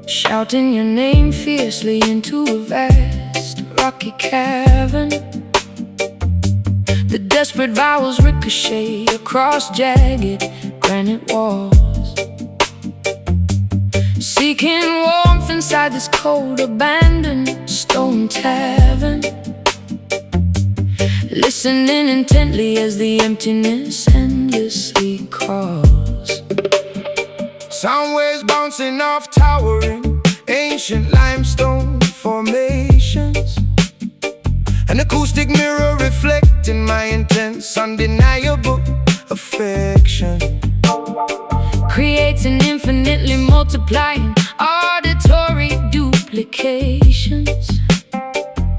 Shouting your name fiercely into a vast rocky cavern. The desperate vowels ricochet across jagged granite walls, seeking warmth inside this cold abandoned stone tavern, listening intently as the emptiness endlessly calls. Sound waves bouncing off towering ancient limestone formations, an acoustic mirror reflecting my intense, undeniable affection, creates an infinitely multiplying auditory duplications,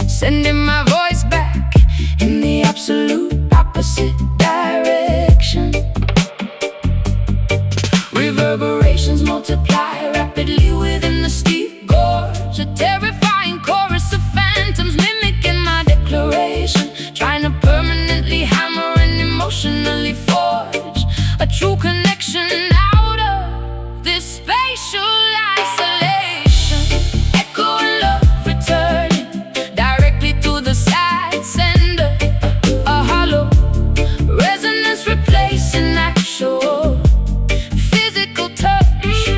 sending my voice back in the absolute opposite direction. Reverberations multiply rapidly within the steep gorge, a terrifying chorus of phantoms mimicking my declaration, trying to permanently hammer and emotionally forge a true connection out of this spatial isolation. Echo and love returning directly to the sad sender, a hollow resonance replacing actual physical touch,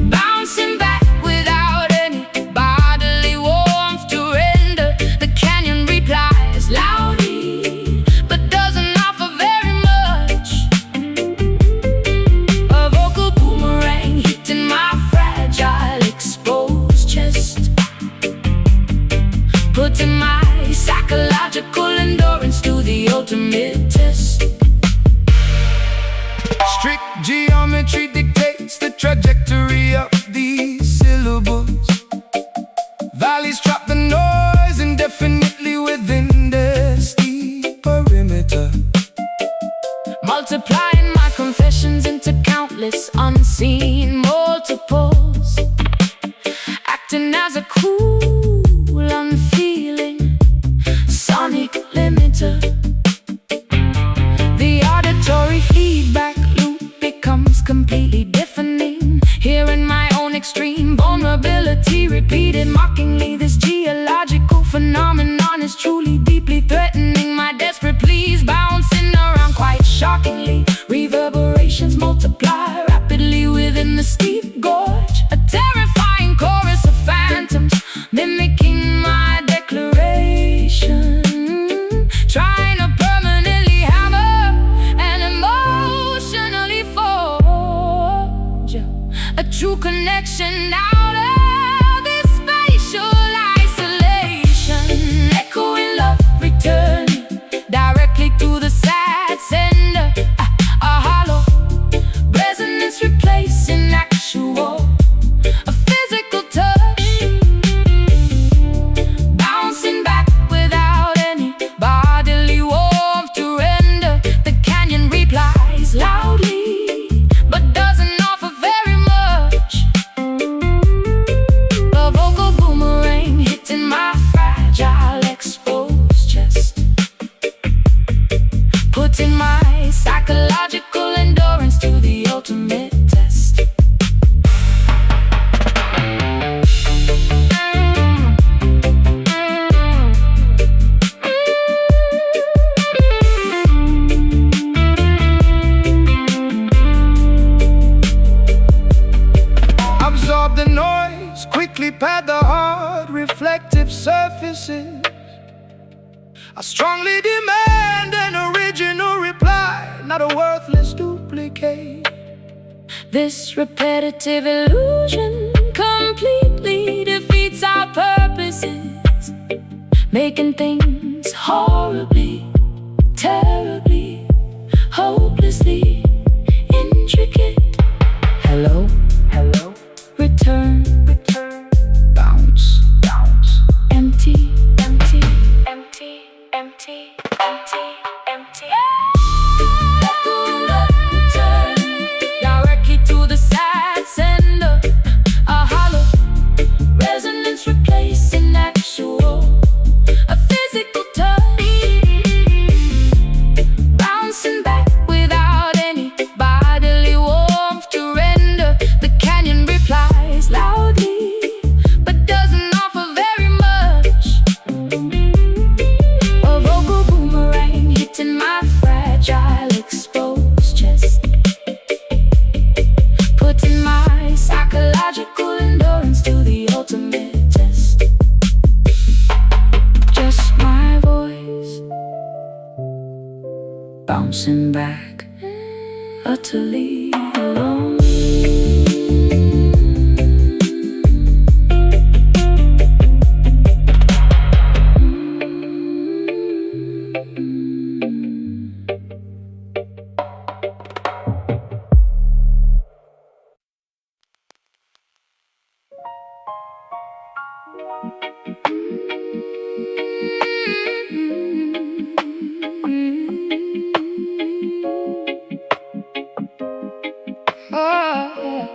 bouncing back without any bodily warmth to render. The canyon replies loudly, but doesn't offer very much. A vocal boomerang hitting my fragile, exposed chest, putting my psychological endurance to the ultimate test. Strict geometry dictates the trajectory of these syllables. Valleys trap the noise indefinitely within their steep perimeter, Multiplying my confessions into countless unseen multiples, acting as a cool, unfeeling sonic limiter. The auditory feedback loop becomes completely deafening, hearing my own extreme vulnerability repeated mockingly. This geological phenomenon is truly deeply threatening my desperate pleas, bouncing around quite shockingly. Reverberations multiply rapidly within the steep gorge, a terrifying chorus of phantoms mimicking my declaration, trying to permanently hammer and emotionally forge a true connection out of this spatial isolation. Echoing love returning directly to the sad sender, a hollow resonance replacing actual, a physical touch, bouncing back without any bodily warmth to render. The canyon replies loudly, but doesn't offer very much. A vocal boomerang hitting my fragile, exposed chest, putting my psychological endurance to the ultimate test. absorb the noise, quickly pad the hard reflective surfaces. I strongly demand an original reply, not a worthless duplicate. This repetitive illusion completely defeats our purposes, making things horribly, terribly, hopelessly intricate. Hello, hello, return, return, bounce, bounce, empty, empty, empty, empty, empty, empty. Echo and love return directly to the sad sender, Oh.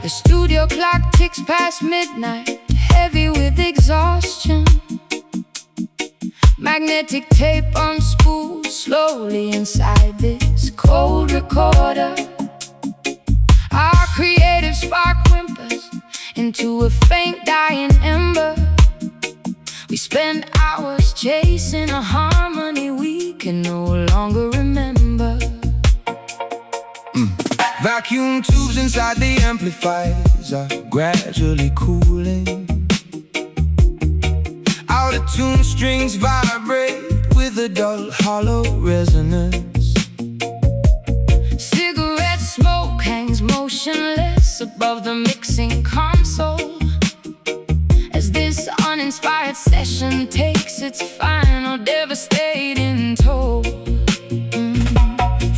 The studio clock ticks past midnight, heavy with exhaustion. Magnetic tape unspools slowly inside this cold recorder. Our creative spark whimpers into a faint dying ember. We spend hours chasing a harmony we can no longer remember. Vacuum tubes inside the amplifiers are gradually cooling. Out-of-tune strings vibrate with a dull, hollow resonance. Cigarette smoke hangs motionless above the mixing console as this uninspired session takes its final devastating toll.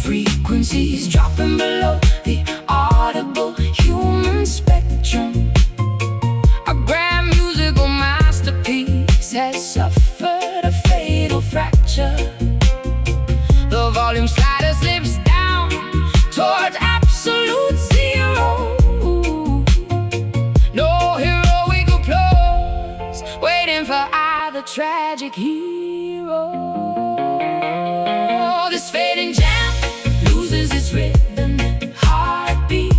Frequencies dropping below the audible human spectrum. Our grand musical masterpiece has suffered a fatal fracture. The volume slider slips down towards absolute zero. No heroic applause waiting for either tragic hero. This fading jam loses its rhythm and heartbeat.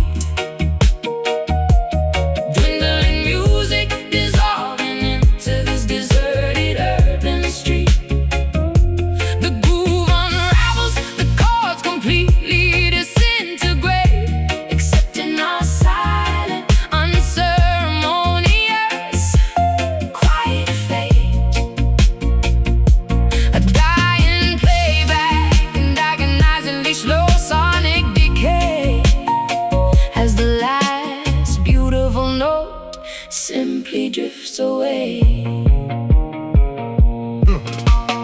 Dwindling music dissolving into this deserted urban street. The groove unravels, the chords completely disintegrate, accepting our silent, unceremonious, quiet fate. A dying playback and agonizingly slow sonic decay as the last beautiful note simply drifts away.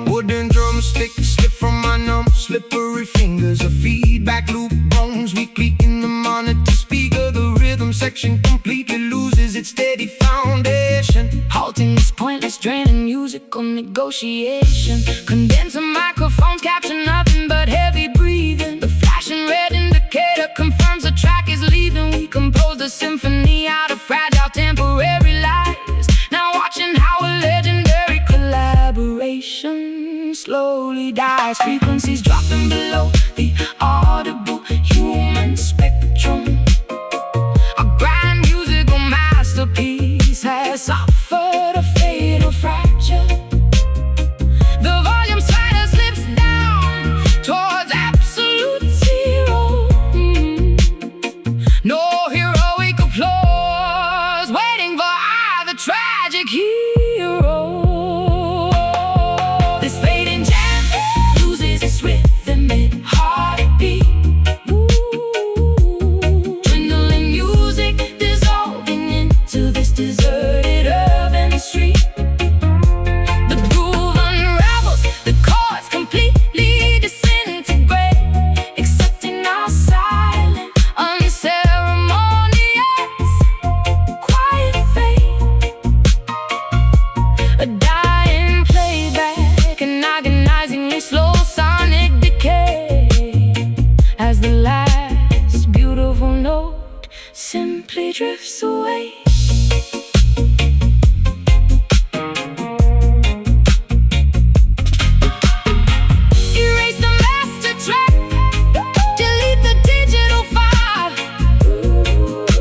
Wooden drumsticks slip from my numb, slippery fingers. A feedback loop bones weakly in the monitor speaker. The rhythm section completely loses its steady foundation, Halting this pointless draining musical negotiation. Condenser microphones capture nothing but heavy breathing. The flashing red indicator confirms the track is leaving. We composed a symphony out of fragile temporary lies, now watching how a legendary collaboration slowly dies. Frequencies dropping below the audible human spectrum. Our grand musical masterpiece has suffered a fatal fracture. The volume slider slips down towards absolute zero. No heroic applause waiting for either tragic hero. This fading jam loses its rhythm and heartbeat. Dwindling music dissolving into this deserted urban street. The groove unravels, the chords completely disintegrate, accepting our silent, unceremonious, quiet fate. A dying playback and agonizingly slow sonic decay as the last beautiful note simply drifts away. Erase the master track, delete the digital file.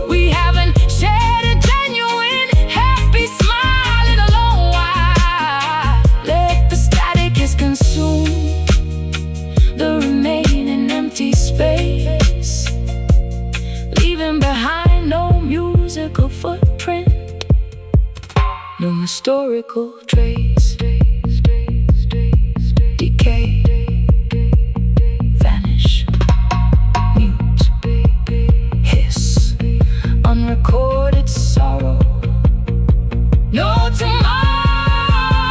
We haven't shared a genuine, happy smile in a long while. Let the static is consumed, the remaining empty space, leaving behind no musical footprint, no historical trace. Decay, vanish, mute, hiss, unrecorded sorrow. No tomorrow.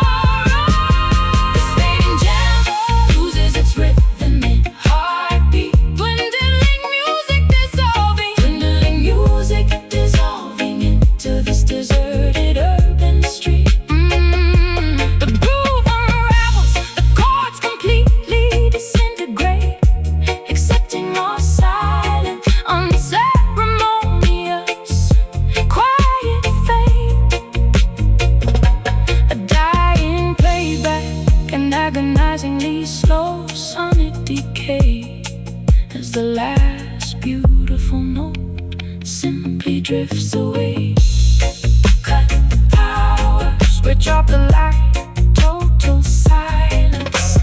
the last beautiful note simply drifts away. Cut the power, switch off the light, total silence.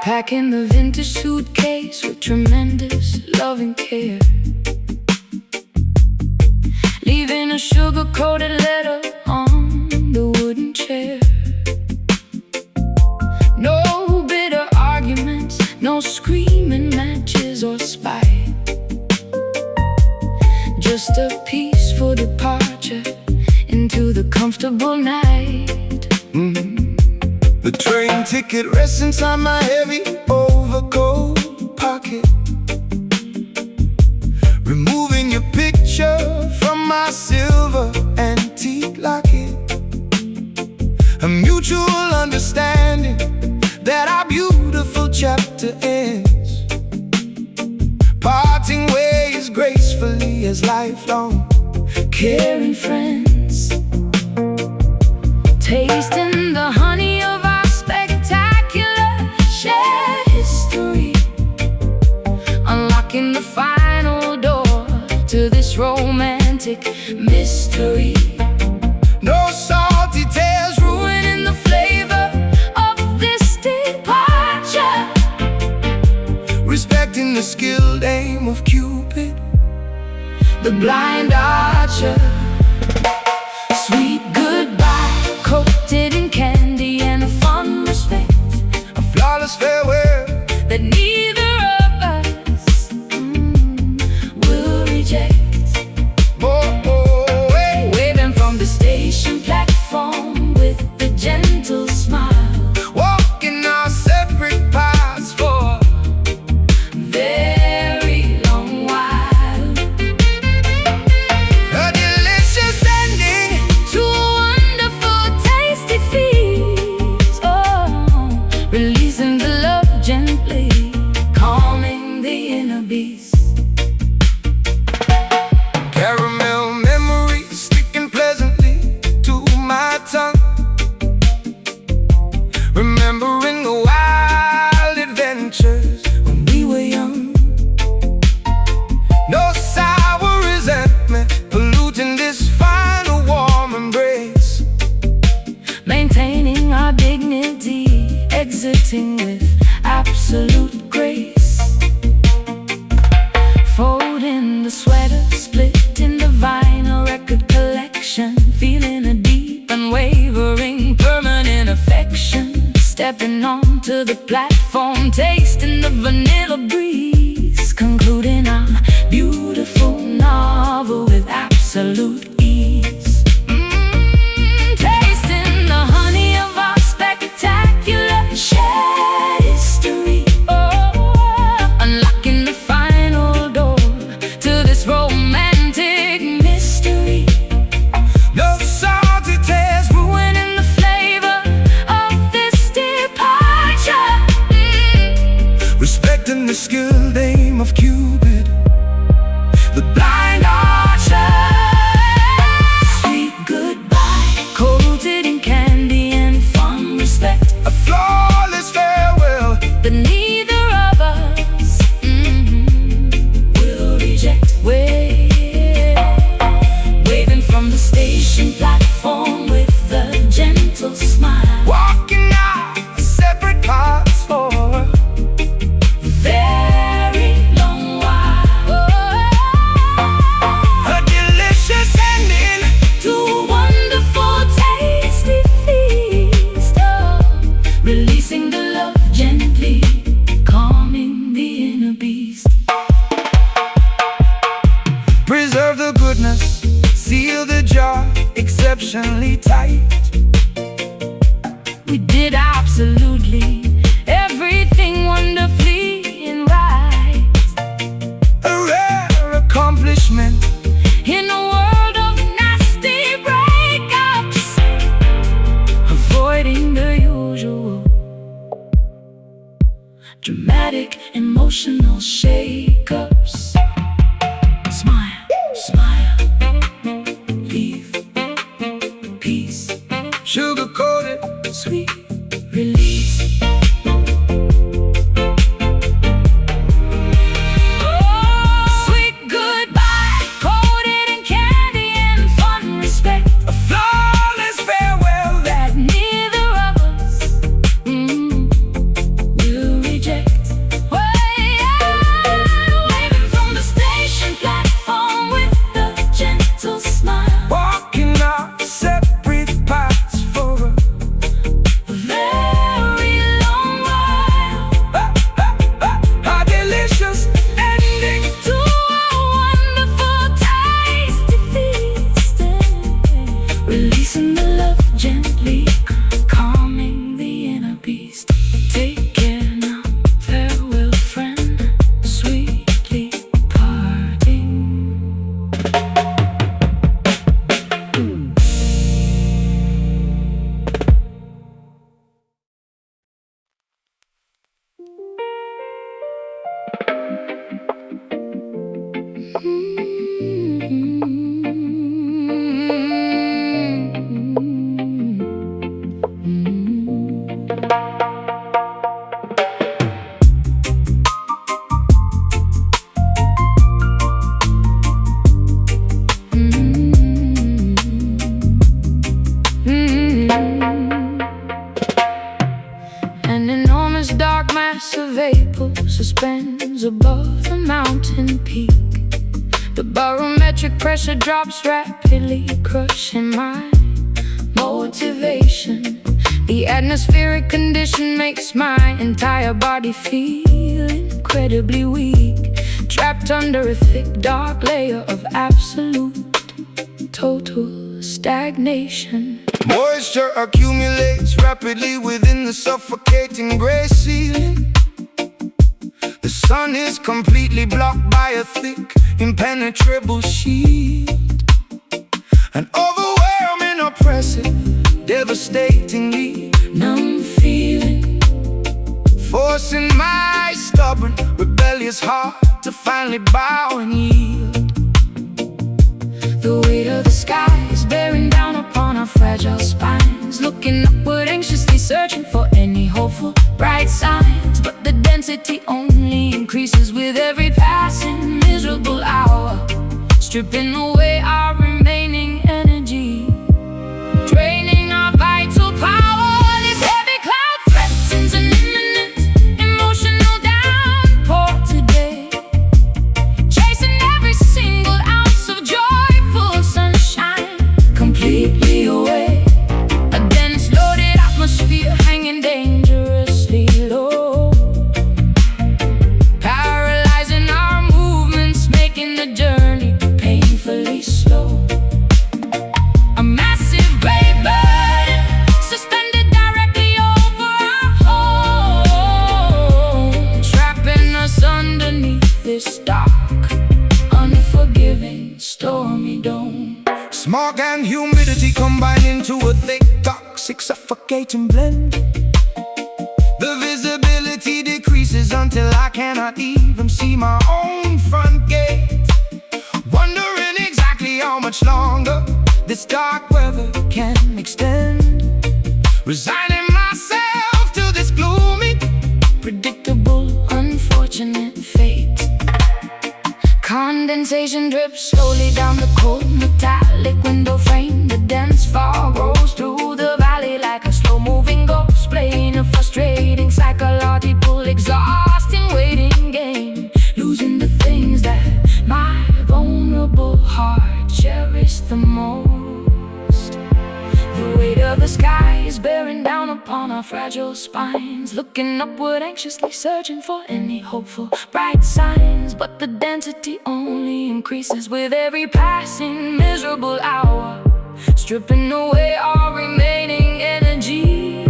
Packing the vintage suitcase with tremendous loving care, leaving a sugar-coated letter on the wooden chair. No bitter arguments, no screaming matches or spite, just a peaceful departure into the comfortable night. The train ticket rests inside my heavy overcoat pocket, removing your picture from my silver antique locket. A mutual understanding that our beautiful chapter ends, parting ways gracefully as lifelong caring friends, tasting the honey of our spectacular shared history, unlocking the final door to this romantic mystery. No salty tales ruining the flavor of this departure, respecting the skilled aim of Cupid, the blind archer. Sweet goodbye, coated in candy and a fond respect, a flawless farewell that neither of us will reject. Waving from the station platform with a gentle smile, walking our separate paths for a very long while. A delicious ending to a wonderful, tasty feast. Oh, releasing the love gently, calming the inner beast. Caramel memories sticking pleasantly to my tongue, remembering the wild adventures when we were young. No sour resentment polluting this final warm embrace, maintaining our dignity, exiting with absolute grace. Folding the sweater, splitting the vinyl record collection, feeling a deep, unwavering, permanent affection. Stepping onto the platform, tasting the vanilla breeze, concluding our beautiful novel with absolute ease. Tasting the honey of our spectacular shared history. Oh, unlocking the final door to this romantic mystery. No salty tales ruining the flavor of this departure, respecting the skilled aim of Cupid, the blind archer. Sweet goodbye, coated in candy and fond respect, a flawless farewell that neither of us will reject. Waving from the station platform with a gentle smile, walking out separate paths for a very long while. A delicious ending to a wonderful, tasty feast. Oh, releasing the love gently, calming the inner beast. Preserve the goodness, seal the jar exceptionally tight, We did absolutely everything wonderfully and right. A rare accomplishment In a world of nasty breakups, avoiding the usual dramatic emotional shakeups. Smile, smile, leave peace, sugar-coated, sweet release. Sweet goodbye, coated in candy and fun respect. a flawless farewell that That neither of us will reject. Waving from the station platform with a gentle smile. walking our separate paths for A very long while a delicious ending. to a wonderful tasty feast. Releasing the love gently, calming the inner beast. Take care now, farewell friend, sweetly parting. An enormous dark mass of vapor suspends above the mountain peak. The barometric pressure drops rapidly, crushing my motivation. The atmospheric condition makes my entire body feel incredibly weak, trapped under a thick, dark layer of absolute, total stagnation. Moisture accumulates rapidly within the suffocating gray ceiling. The sun is completely blocked by a thick, impenetrable shield. An overwhelming, oppressive, devastatingly Numb feeling, forcing my stubborn, rebellious heart to finally bow and yield. the weight of the sky is bearing down upon our fragile spines. Looking upward, anxiously searching for any hopeful, bright signs. But the density only increases with every passing miserable hour, stripping away our remaining energy, draining our vital power. This heavy cloud threatens an imminent emotional downpour today, chasing every single ounce of joyful sunshine completely away. A dense, loaded atmosphere hanging dangerously low, paralyzing our movements, making the journey painfully slow. A massive gray burden suspended directly over our home, trapping us underneath this dark, unforgiving, stormy dome. Smog and humidity combine into a thick, toxic, suffocating blend. The visibility decreases until I cannot even see my own front gate. Wondering exactly how much longer this dark weather can extend. Resigning myself to this gloomy, Predictable, unfortunate fate. Condensation drips slowly down the cold metallic window frame. The dense fog rolls through the valley like a slow-moving ghost, playing a frustrating, psychological, exhausting waiting game. Losing the things that my vulnerable heart cherished the most. The weight of the sky is bearing down upon our fragile spines. Looking upward, anxiously searching for any hopeful, bright signs. But the density only increases with every passing miserable hour, stripping away our remaining energy,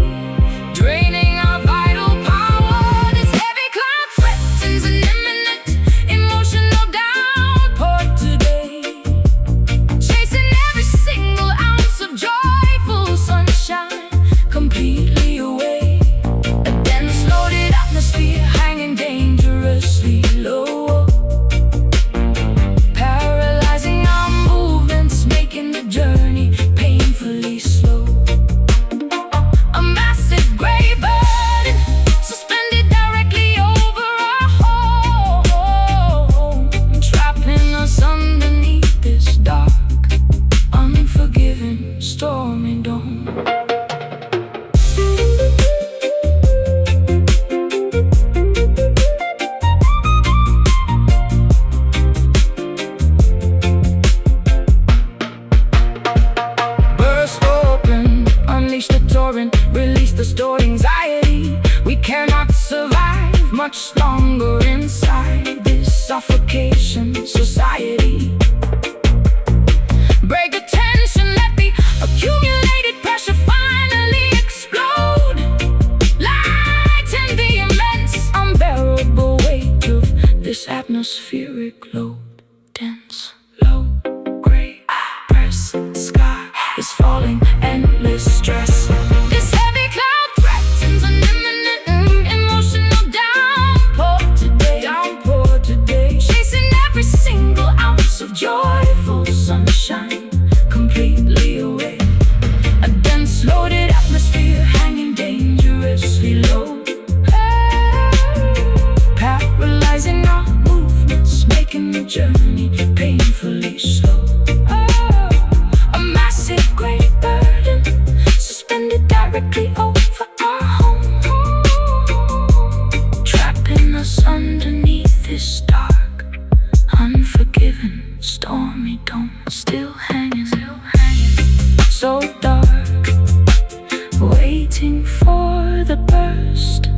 much longer inside this suffocation society. Break the tension, let the accumulated pressure finally explode. Lighten the immense, unbearable weight of this atmospheric load. Dense, low, gray, oppressive sky is falling, endless stress. This heavy cloud threatens an imminent emotional downpour today, chasing every single ounce of joyful sunshine completely away. A dense, loaded atmosphere hanging dangerously low, paralyzing our movements, making the journey painfully slow. A massive great burden suspended directly over our home, trapping us underneath this dark, unforgiving, stormy dome. Still hanging, so dark, waiting for the burst.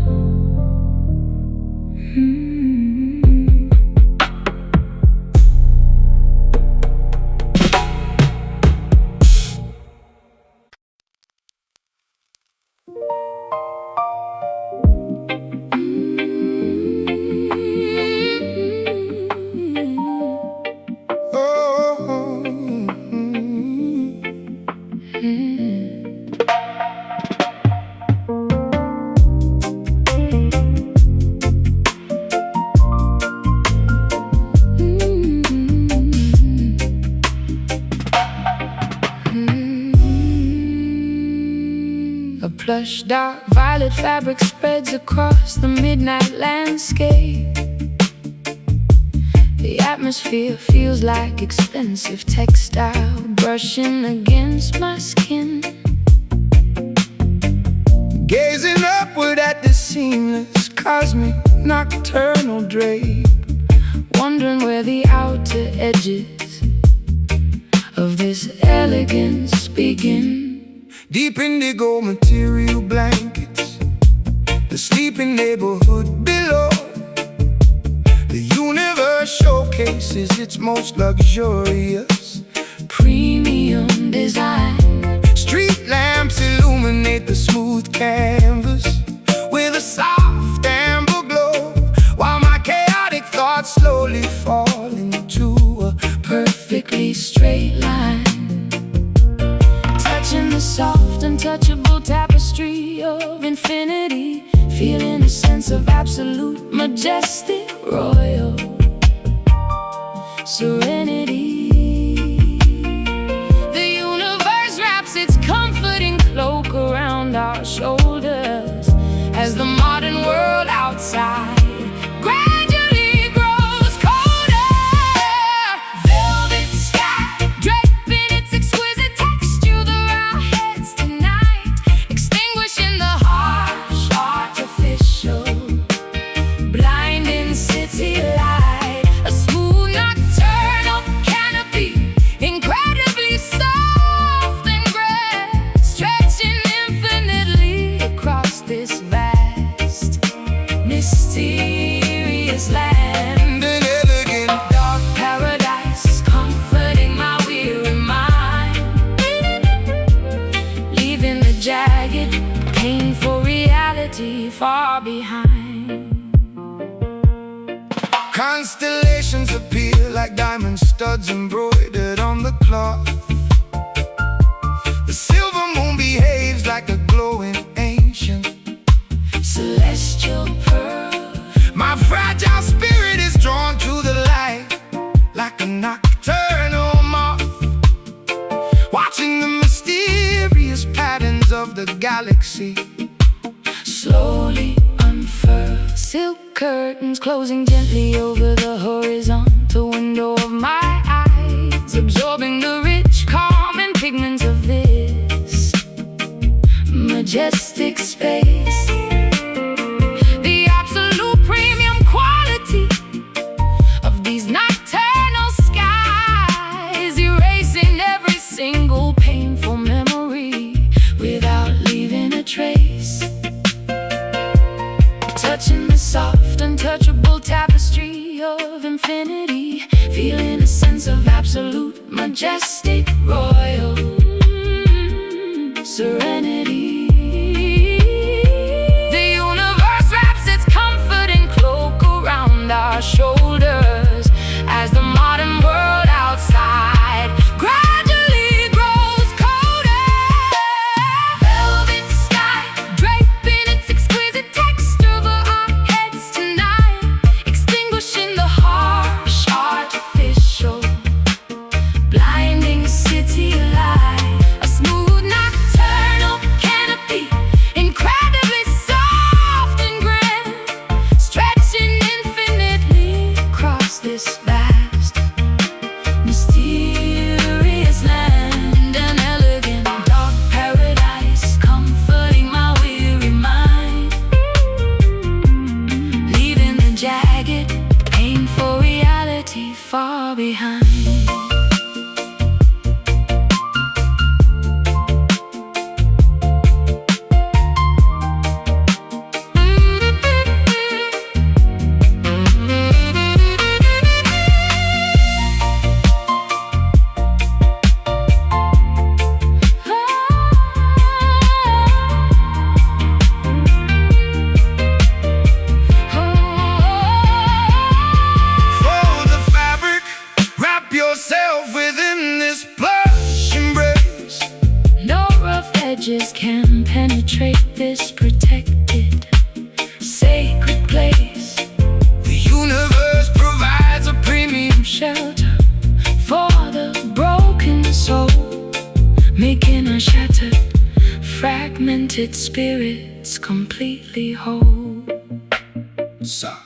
A plush, dark, violet fabric spreads across the midnight landscape. The atmosphere feels like expensive textile brushing against my skin. Gazing upward at the seamless, cosmic, nocturnal drape, wondering where the outer edges of this elegance begin. Deep indigo material blankets, the sleeping neighborhood below. The universe showcases its most luxurious premium design. Street lamps illuminate the smooth canvas with a soft amber glow, while my chaotic thoughts slowly fall into a perfectly straight line, touching the soft, untouchable tapestry of infinity, feeling a sense of absolute, majestic, royal serenity. The universe wraps its comforting cloak around our shoulders as the modern world outside gradually grows colder. Velvet sky draping its exquisite texture through our heads tonight, extinguishing the harsh, artificial, blinding city light. A smooth nocturnal canopy, incredibly soft and gray, stretching infinitely across this vast, mysterious land. an elegant Dark paradise, comforting my weary mind, leaving the jagged, painful reality far behind. constellations appear like diamond studs embroidered on the cloth. The silver moon behaves like a glowing ancient Celestial pearl, My fragile spirit is drawn to the light like a nocturnal moth, watching the mysterious patterns of the galaxy slowly unfurl. Silk curtains closing gently over the horizontal window of my eyes, absorbing the rich, calm, and pigments of this majestic space. The absolute premium quality of these nocturnal skies, erasing every single painful memory without leaving a trace, touching the soft and feeling a sense of absolute, majestic, royal serenity. The universe wraps its comforting cloak around our shoulders as the modern world outside gradually grows colder. Velvet sky draping its exquisite texture over our heads tonight, extinguishing the harsh artificial blinding city light. A smooth nocturnal canopy, incredibly soft and grand, stretching infinitely across this vast, mysterious land. An elegant dark paradise, comforting my weary mind, leaving the jagged, painful reality far behind. Fold the fabric, wrap yourself within this plush embrace. No rough edges can penetrate this protected, sacred place. The universe provides a premium Shelter for the broken soul, making our shattered, fragmented spirits completely whole. soft.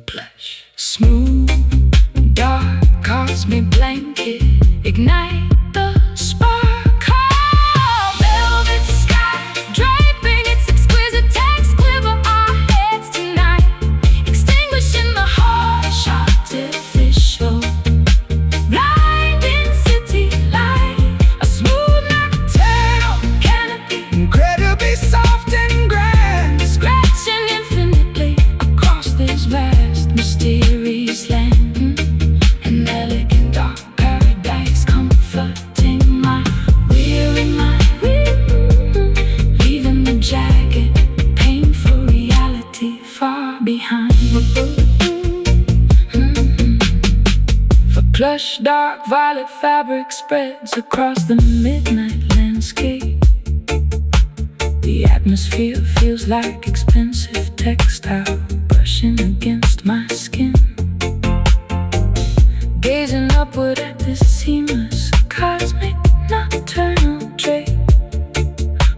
Plush, smooth, dark, cosmic blanket, ignite the spark of velvet sky, draping its exquisite text quiver our heads tonight, extinguishing the harsh artificial blinding city light. A smooth nocturnal canopy, Incredibly soft and grand. scratching infinitely across this vast, mysterious land. An elegant dark paradise, comforting my weary mind, leaving the jagged, painful reality far behind. For plush, dark, violet fabric spreads across the midnight landscape. The atmosphere feels like expensive textile brushing against my skin. Gazing upward at this seamless, cosmic, nocturnal drape,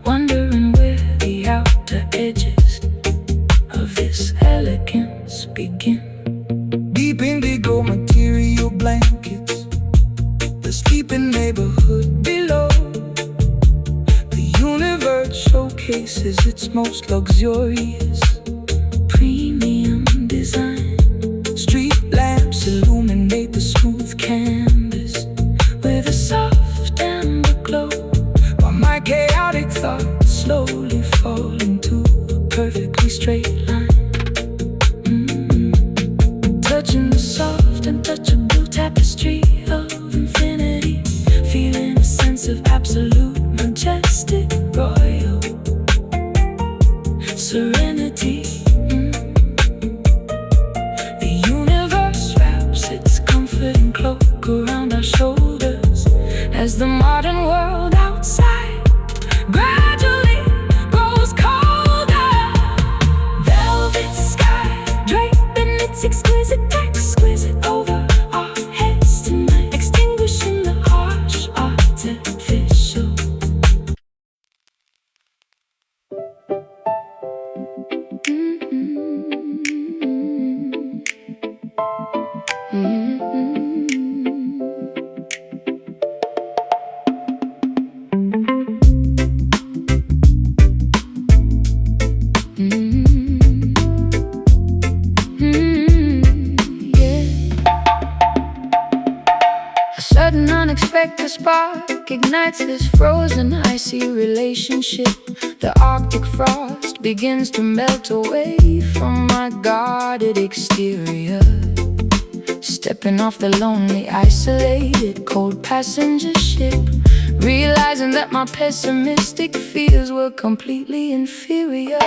wondering where the outer edges of this elegance begin. Deep indigo material blankets, the sleeping neighborhood below. The universe showcases its most luxurious, premium design. Street lamps illuminate the smooth canvas with a soft amber glow, while my chaotic thoughts slowly fall into a perfectly straight line. Touching the soft and touchable tapestry of infinity, feeling a sense of absolute, majestic, royal serenity. The universe wraps its comforting cloak around our shoulders as the modern world outside gradually grows colder. Velvet sky draping its exquisite over our heads tonight, extinguishing the harsh artificial. A sudden unexpected spark ignites this frozen, icy relationship. The Arctic frost begins to melt away from my guarded exterior. Stepping off the lonely, isolated, cold passenger ship, realizing that my pessimistic fears were completely inferior.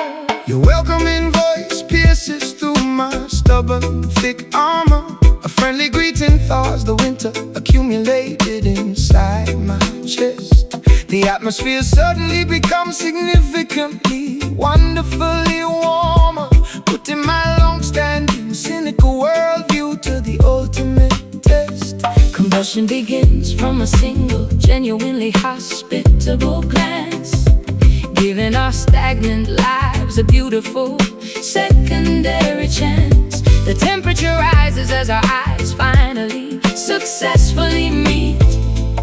Your welcoming voice pierces through my stubborn, thick armor. A friendly greeting thaws the winter accumulated inside my chest. The atmosphere suddenly becomes significantly, wonderfully warmer, putting my long-standing cynical worldview to the ultimate test. Combustion begins from a single, genuinely hospitable glance, giving our stagnant lives a beautiful secondary chance. The temperature rises as our eyes finally successfully meet,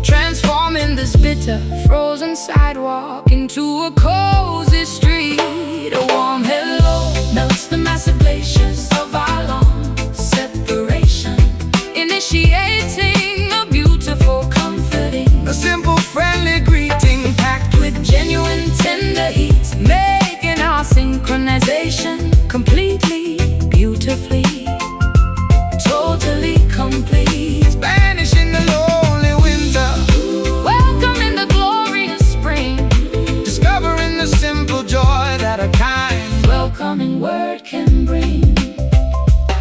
transforming this bitter, frozen sidewalk into a cozy street. A warm hello melts the massive glaciers of our long separation, initiating a beautiful, comforting, a simple, friendly greeting packed with genuine, tender heat, making our synchronization completely, beautifully, totally complete. Banishing the lonely winter, welcoming the glorious spring, discovering the simple joy that a kind, welcoming word can bring.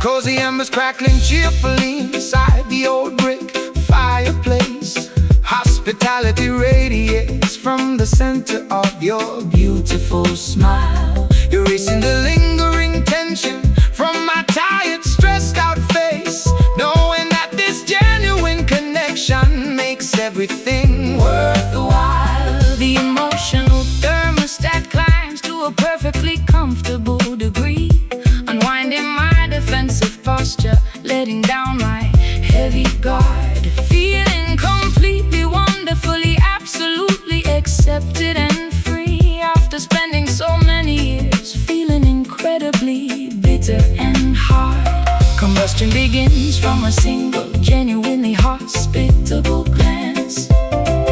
cozy embers crackling cheerfully inside the old brick fireplace. Hospitality radiates from the center of your beautiful smile, erasing the lingering tension from my tired, stressed out face, knowing that this genuine connection makes everything worth the while. The emotional thermostat climbs to a perfectly comfortable degree, unwinding my defensive posture, letting down my heavy guard, feeling completely, wonderfully, absolutely accepted and free. After spending so many years feeling incredibly bitter and hard, combustion begins from a single, genuinely hospitable glance,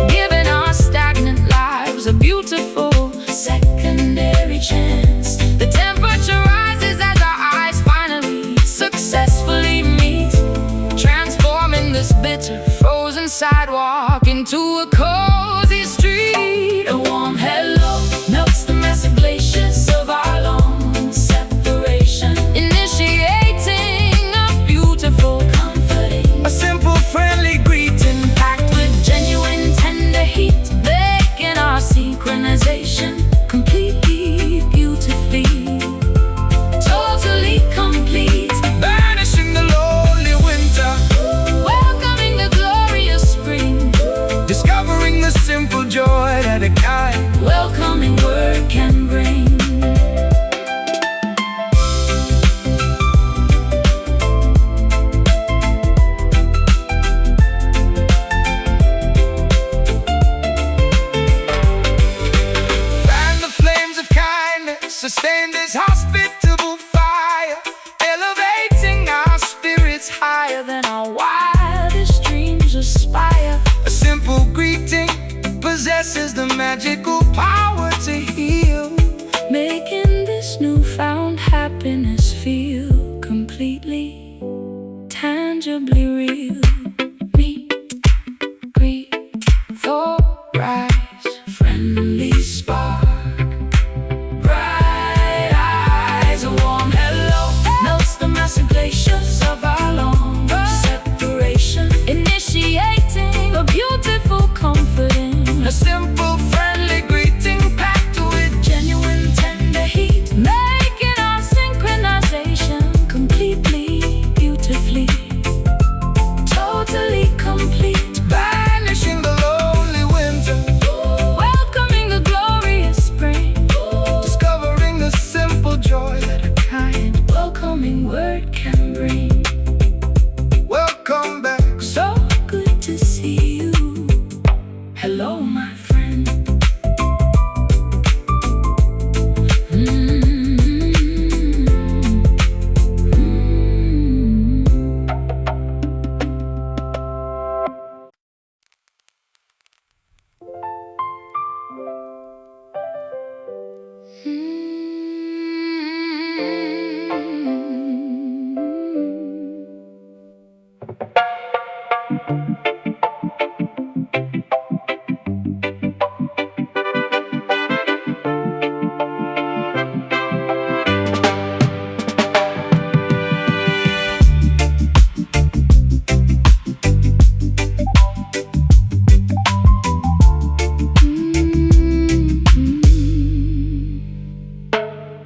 giving our stagnant lives a beautiful secondary chance. The temperature rises as our eyes finally successfully meet, transforming this bitter, frozen sidewalk into a cozy street. A warm hello melts the massive glaciers of our long separation, initiating a beautiful, comforting, A simple, friendly greeting packed with genuine, tender heat, making our synchronization completely, beautifully, totally complete. banishing the lonely winter, Welcoming the glorious spring, discovering the simple joy that a kind, welcoming word can bring. fan the flames of kindness, sustain this hospitable fire, elevating our spirits Higher than our wildest dreams aspire. A simple greeting possesses the magical power to heal, Making this newfound happiness feel completely, tangibly real. Meet, greet, thaw, rise, friendly spark, bright eyes. A warm hello melts the massive glaciers of our long separation, initiating a beautiful, comforting, a simple, friendly greeting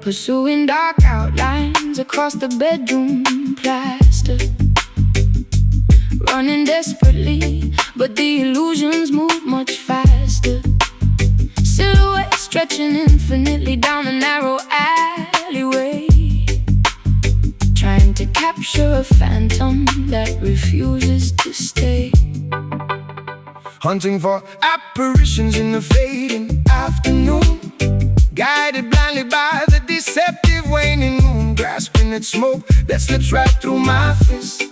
Pursuing dark outlines across the bedroom plaster, running desperately, but the illusions move much faster. Silhouettes stretching infinitely down a narrow alleyway, trying to capture a phantom that refuses to stay. Hunting for apparitions in the fading afternoon, guided blindly by the deceptive waning moon, grasping at smoke that slips right through my fist.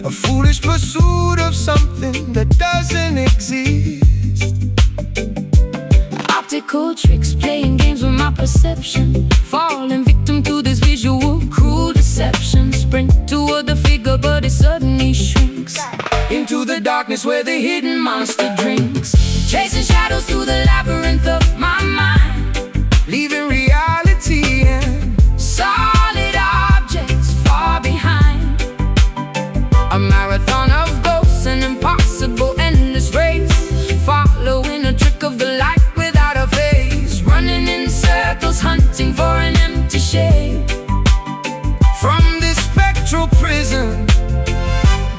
A foolish pursuit of something that doesn't exist. Optical tricks, playing games with my perception, falling victim to this visual cruel deception. Sprint toward the figure, but it suddenly shrinks Into the darkness where the hidden monster drinks, chasing shadows through the labyrinth of my mind, leaving reality and solid objects far behind. A marathon of ghosts, an impossible endless race, following a trick of the light without a face, running in circles, hunting for an empty shade. From this spectral prison,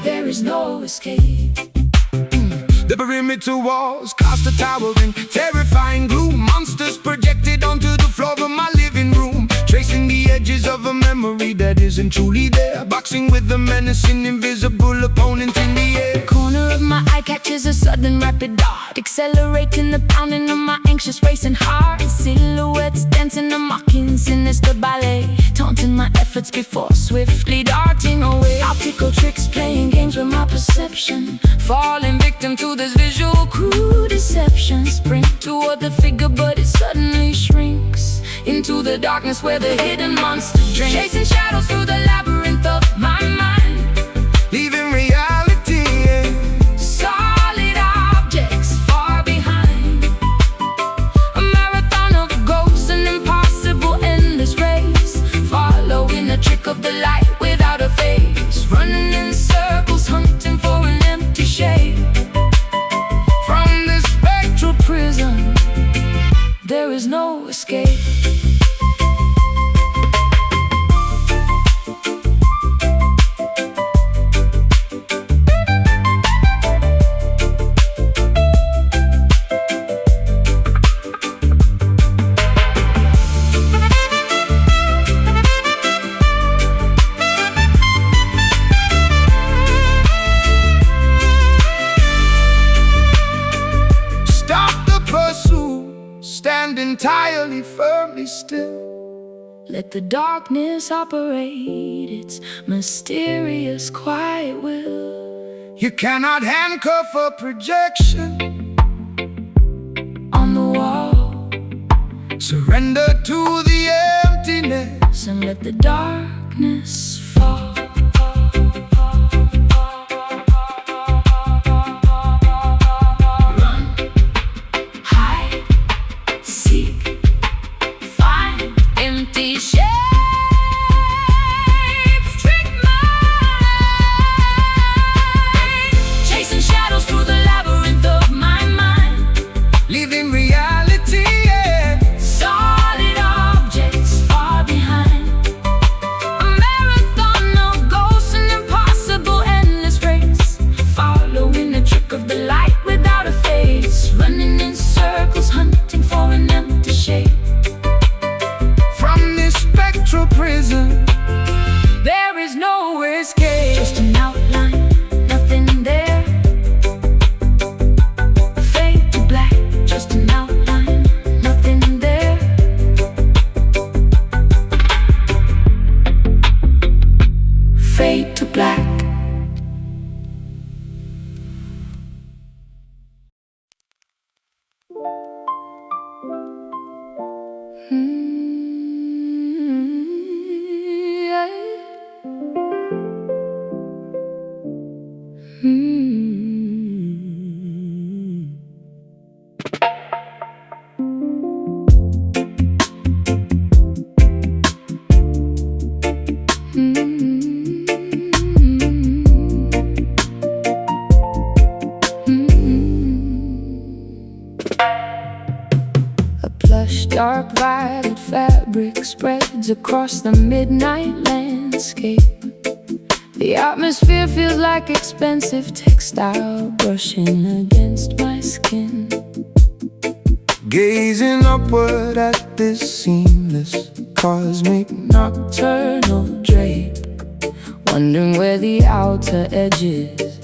there is no escape. The perimeter walls cast a towering, terrifying gloom. Monsters projected onto the floor of my living room, tracing the edges of a memory that isn't truly there, boxing with a menacing invisible opponent in the air. Corner of my eye catches a sudden rapid dart, accelerating the pounding of my anxious racing heart. Silhouettes dancing a mocking sinister ballet, taunting my efforts before swiftly darting away. Optical tricks, playing games with my perception, falling victim to this visual cruel deception. Sprint toward the figure, but it suddenly shrinks into the darkness where the hidden monster drinks, chasing shadows through the labyrinth of my mind, leaving reality and solid objects far behind. A marathon of ghosts, an impossible endless race, following a trick of the light without a face, running in circles, hunting for an empty shade. From this spectral prison, there is no escape. stand entirely firmly still. Let the darkness operate its mysterious quiet will. You cannot handcuff a projection On the wall, surrender to the emptiness and let the darkness fall. Run, hide, seek, find empty shapes, trick mind, chasing shadows through the labyrinth of my mind, leaving reality and solid objects far behind. A marathon A plush, dark violet fabric spreads across the midnight landscape. The atmosphere feels like expensive textile brushing against my skin. Gazing upward at this seamless cosmic Nocturnal drape, wondering where the outer edges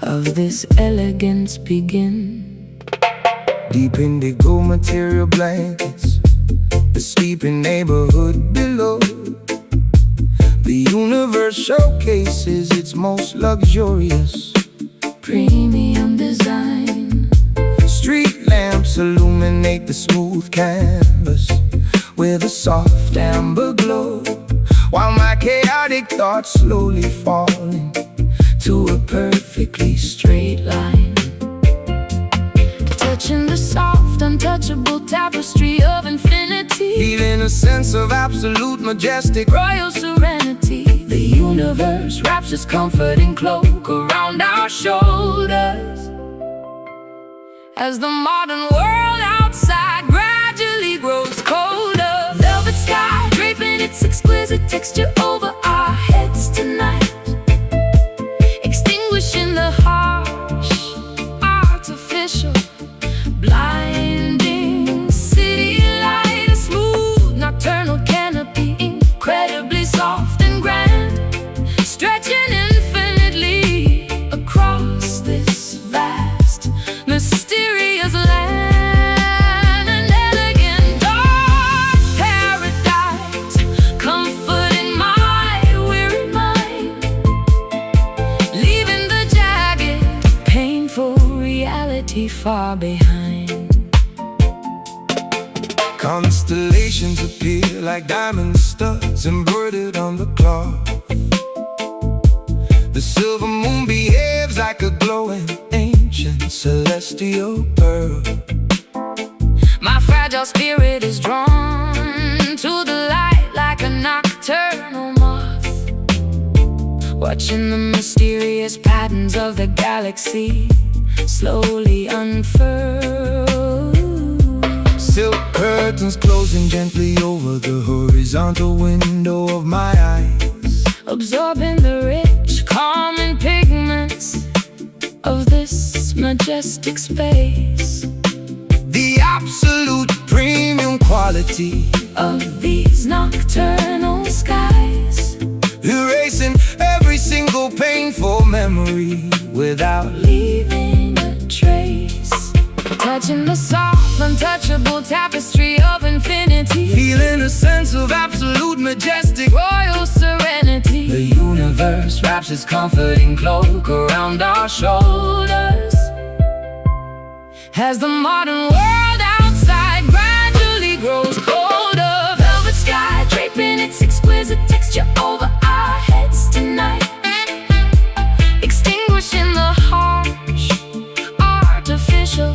of this elegance begin. deep indigo material blankets, the sleeping neighborhood below. The universe showcases its most luxurious Premium design. Street lamps illuminate the smooth canvas with a soft amber glow, while my chaotic thoughts slowly falling To a perfectly straight line, touching the soft, untouchable tapestry of infinity, feeling a sense of absolute majestic royal serenity. The universe wraps its comforting cloak around our shoulders as the modern world outside gradually grows colder. Velvet sky draping its exquisite texture over our heads tonight, extinguishing the harsh, artificial, blinding city light. A smooth nocturnal canopy, incredibly soft and grand, stretching infinitely across this vast, mysterious land. An elegant dark paradise, comforting my weary mind, leaving the jagged, painful reality far behind. Constellations appear like diamond studs embroidered on the cloth. The silver moon behaves like a glowing ancient celestial pearl. My fragile spirit is drawn to the light like a nocturnal moth, watching the mysterious patterns of the galaxy slowly unfurl. Silk curtains closing gently over the horizontal window of my eyes, Absorbing the rich, calming pigments of this majestic space, the absolute premium quality of these nocturnal skies, erasing every single painful memory without leaving a trace. Touching the soft, untouchable tapestry of infinity, feeling a sense of absolute majestic royal serenity. The universe wraps its comforting cloak around our shoulders as the modern world outside gradually grows colder. Velvet sky draping its exquisite texture over our heads tonight, extinguishing the harsh, artificial,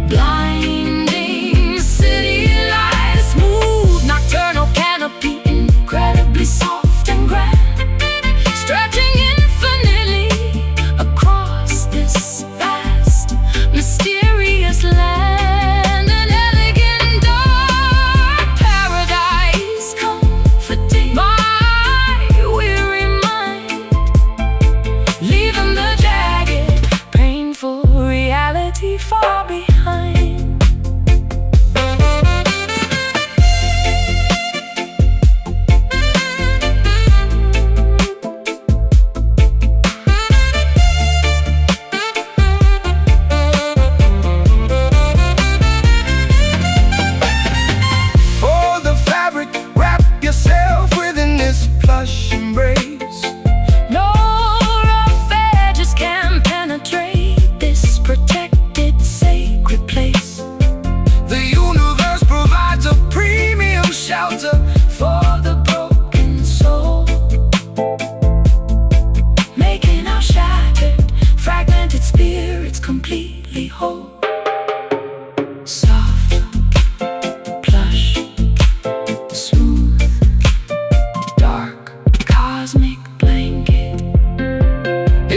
blinding city light. A smooth nocturnal canopy, incredibly soft and grand, stretching infinitely across this vast, mysterious land. An elegant dark paradise, comforting my weary mind, leaving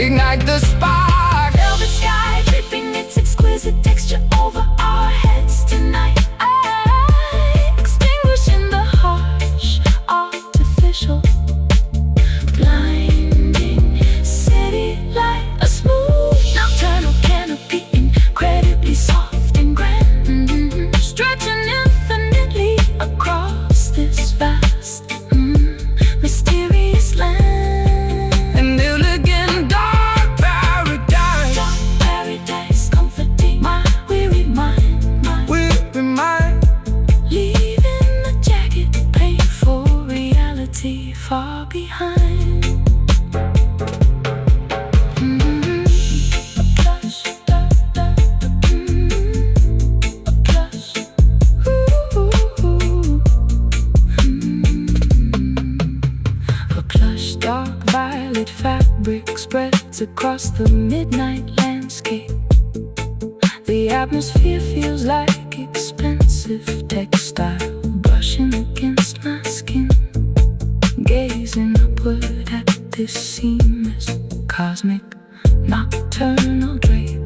ignite the spark. Velvet sky dripping its exquisite texture over our heads tonight. Extinguishing the harsh, artificial, blinding city light. A smooth nocturnal canopy, incredibly soft and grand, stretching infinitely across this vast, mysterious land. An elegant dark paradise, comforting my weary mind, weary mind. leaving the jagged painful reality far behind. A plush, a plush, a plush dark violet fabric spreads across the midnight landscape. The atmosphere feels like expensive textile brushing against my skin. Gazing upward at this seamless, cosmic, nocturnal drape,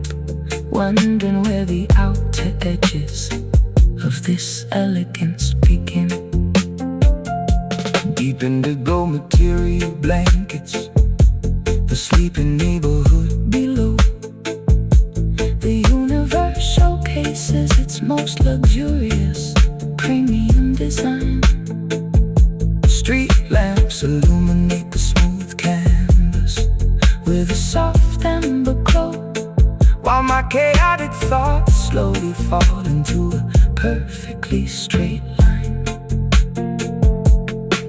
wondering where the outer edges of this elegance begin. Deep indigo material blankets the sleeping neighborhood Below, the universe showcases its most luxurious, premium design. Street lamps illuminate the smooth canvas With a soft amber glow, while my chaotic thoughts slowly fall into a perfectly straight line.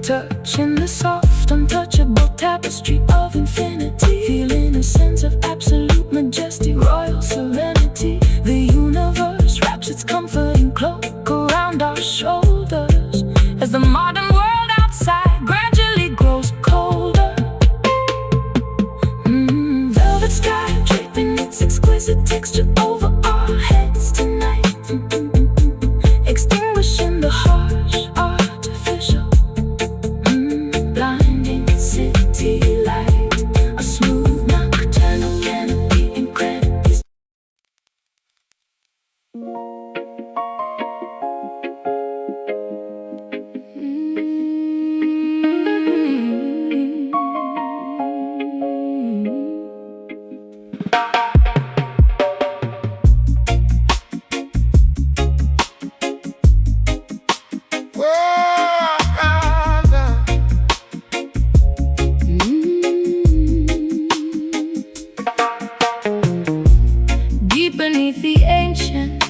touching the soft, untouchable tapestry of infinity, feeling a sense of absolute majesty, royal serenity. The universe wraps its comforting cloak around our shoulders as the modern world outside gradually grows colder. Velvet sky draping its exquisite texture over our heads tonight, extinguishing the harsh, artificial, blinding city light. A smooth nocturnal canopy, incredibly. Deep beneath the ancient,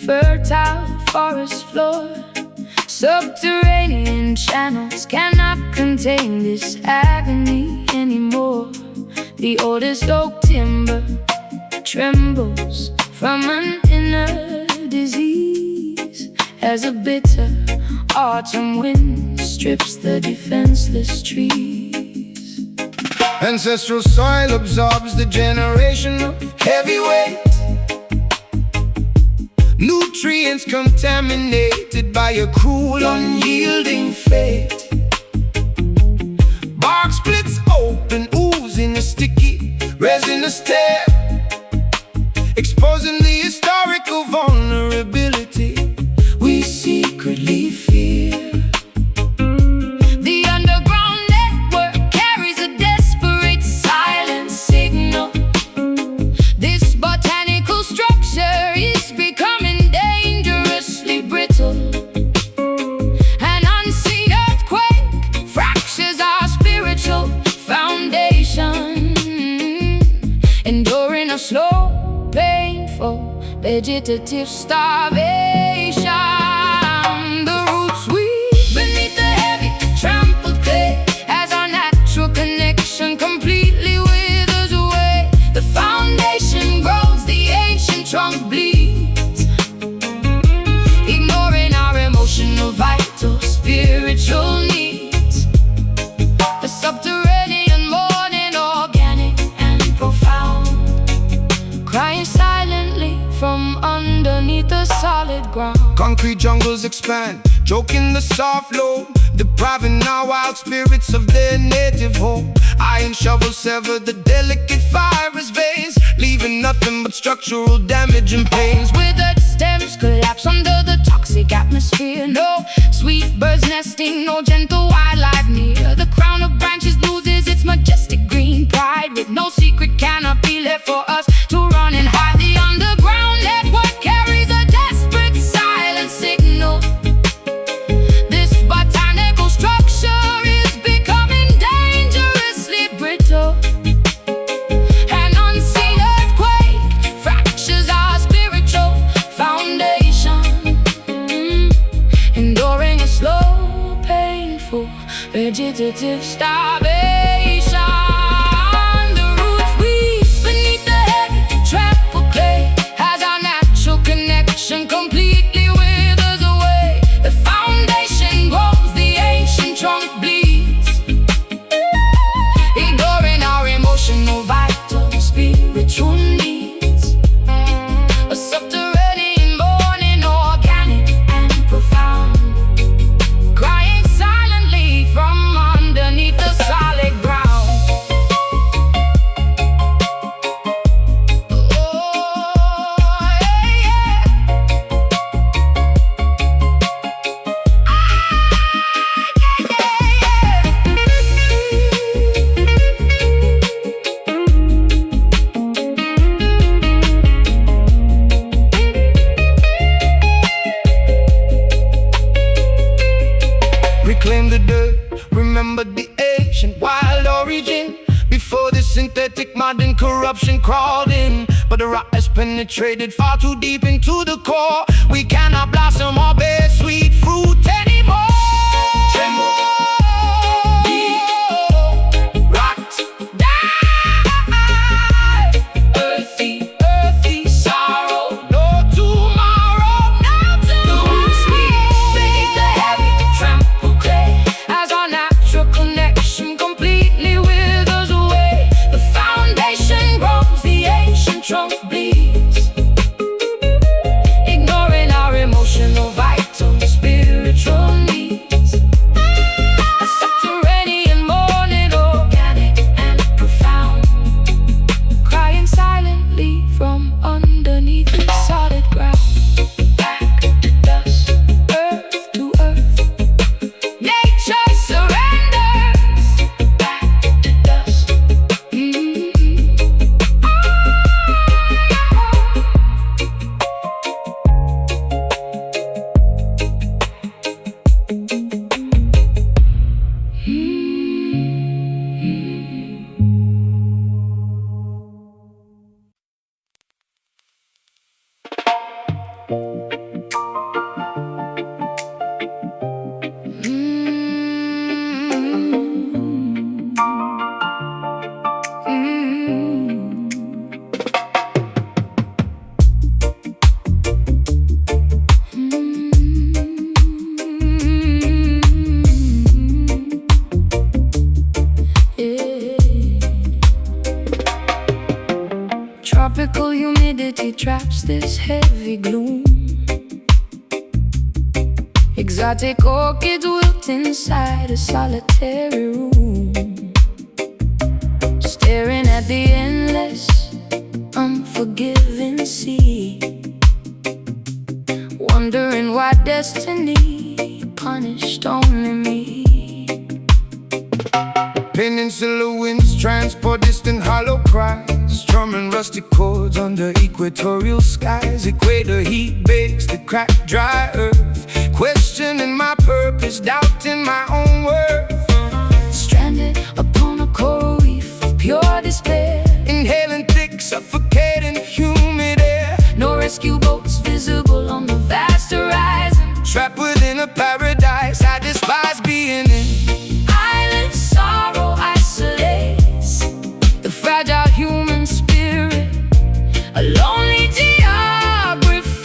fertile forest floor, subterranean channels cannot contain this agony anymore. The oldest oak timber trembles from an inner disease as a bitter autumn wind strips the defenseless trees. Ancestral soil absorbs the generational heavy weight, nutrients contaminated by a cruel, unyielding fate. Bark splits open, oozing a sticky, resinous tear, exposing the historical vulnerability we secretly fear. The underground network carries a desperate silent signal. This botanical structure is becoming dangerously brittle. An unseen earthquake fractures our spiritual foundation, enduring a slow, painful, vegetative starvation. The roots weave beneath the heavy, trampled clay as our natural connection completely withers away. The foundation grows, the ancient trunk bleeds, ignoring our emotional, vital, spiritual needs. The subterranean mourning, organic and profound, crying silently from underneath the solid ground. concrete jungles expand, choking the soft low, depriving our wild spirits of their native home. Iron shovels sever the delicate fibrous veins, leaving nothing but structural damage and pains. Withered stems collapse under the toxic atmosphere. No sweet birds nesting, no gentle wildlife near. The crown of branches loses its majestic green pride, with no secret canopy left for us to run and hide. The underground network carries a desperate silent signal. This botanical structure is becoming dangerously brittle. An unseen earthquake fractures our spiritual foundation, enduring a slow, painful, vegetative starvation. The roots weep beneath the heavy trampled clay as our natural connection completely withers away. The foundation grows, the ancient trunk bleeds, ignoring our emotional, vital, spiritual needs. A subterranean mourning, organic and profound, crying silently from underneath the solid ground. Reclaim the dirt, remember the ancient wild origin, before the synthetic modern corruption crawled in. But the rot has penetrated far too deep into the core. We cannot blossom or bear sweet fruit anymore. Tremble, rot, die. Earthy sorrow, no tomorrow. Now to the roots weep beneath the heavy trampled clay as our natural connection completely withers away. The foundation grows, the ancient trunk bleeds, ignoring our emotional, vital, spiritual needs. A subterranean mourning, organic and profound, crying silently from underneath the solid ground. Back to dust, earth to earth, nature surrenders. Back to dust. Tropical humidity traps this heavy gloom. Exotic orchids wilt inside a solitary room, staring at the endless, unforgiving sea, wondering why destiny punished only me. Peninsula winds transport distant hollow cries, strumming rusty chords under equatorial skies. Equator heat bakes the cracked, dry earth, questioning my purpose, doubting my own worth. Stranded upon a coral reef of pure despair, inhaling thick, suffocating, humid air. no rescue boats visible on the vast horizon. Trapped within a paradise I despise being in. Island sorrow isolates the fragile human spirit, a lonely geography.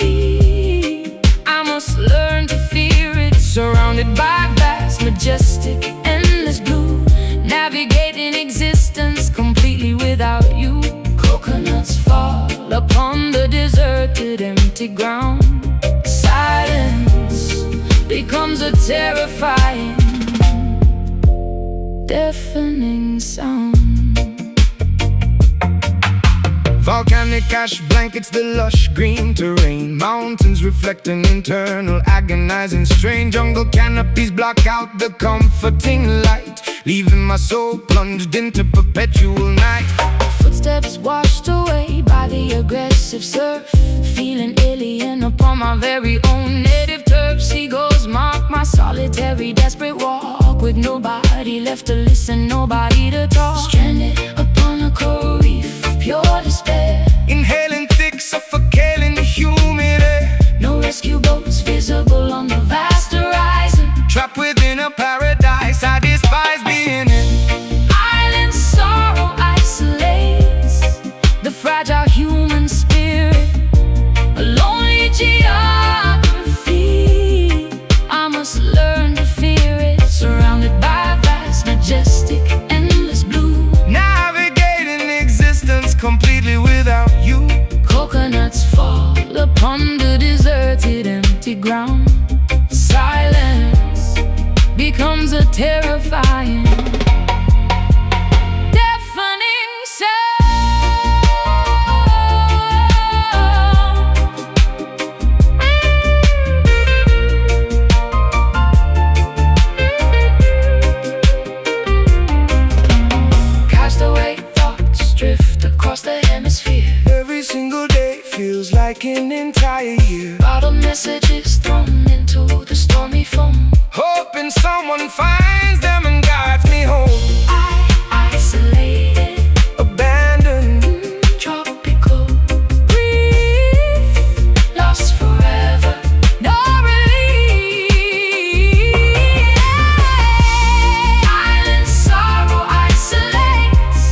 I must learn to fear it, surrounded by vast, majestic, endless blue, navigating existence completely without you. Coconuts fall upon the deserted, empty ground, silent becomes a terrifying, deafening sound. Volcanic ash blankets the lush green terrain. Mountains reflect an internal agonizing strain. Jungle canopies block out the comforting light, leaving my soul plunged into perpetual night. Footsteps washed away by the aggressive surf, feeling alien upon my very own native turf. Seagulls mark my solitary, desperate walk, with nobody left to listen, nobody to talk. Stranded upon a coral reef of pure despair, inhaling thick, suffocating humid air. no rescue boats visible on the vast horizon. Trapped within a paradise I despise being in. Island sorrow isolates the fragile human spirit, a lonely geography. I must learn to fear it, surrounded by vast, majestic, endless blue. Navigating existence completely without you. Coconuts fall upon the deserted, empty ground. Silence becomes a terrifying, deafening sound. Castaway thoughts drift across the hemisphere. Every single day feels like an entire year. Bottled messages thrown into the stormy foam. Hoping someone finds them and guides me home. Isolated, Abandoned, tropical, grief, lost forever, no relief. Island sorrow isolates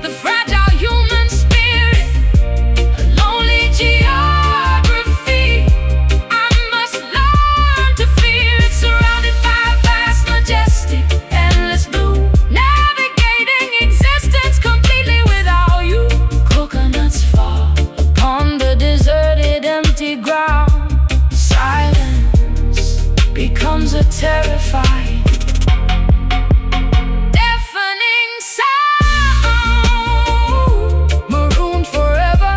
the fragile human spirit, a lonely geography. I must learn to fear it, surrounded by vast, majestic, endless blue. Navigating existence completely without you. Coconuts fall upon the deserted, empty ground. Silence becomes a terrifying, deafening sound. Marooned forever,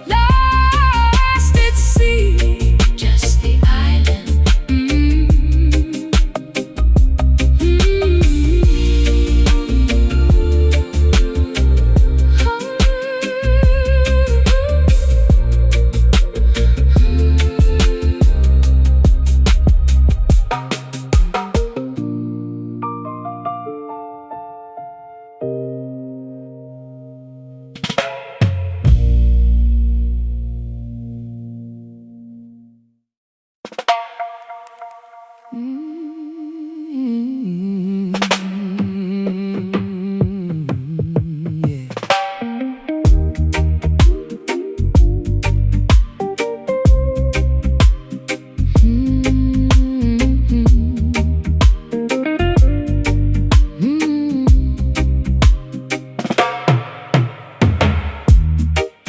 lost at sea, just the island.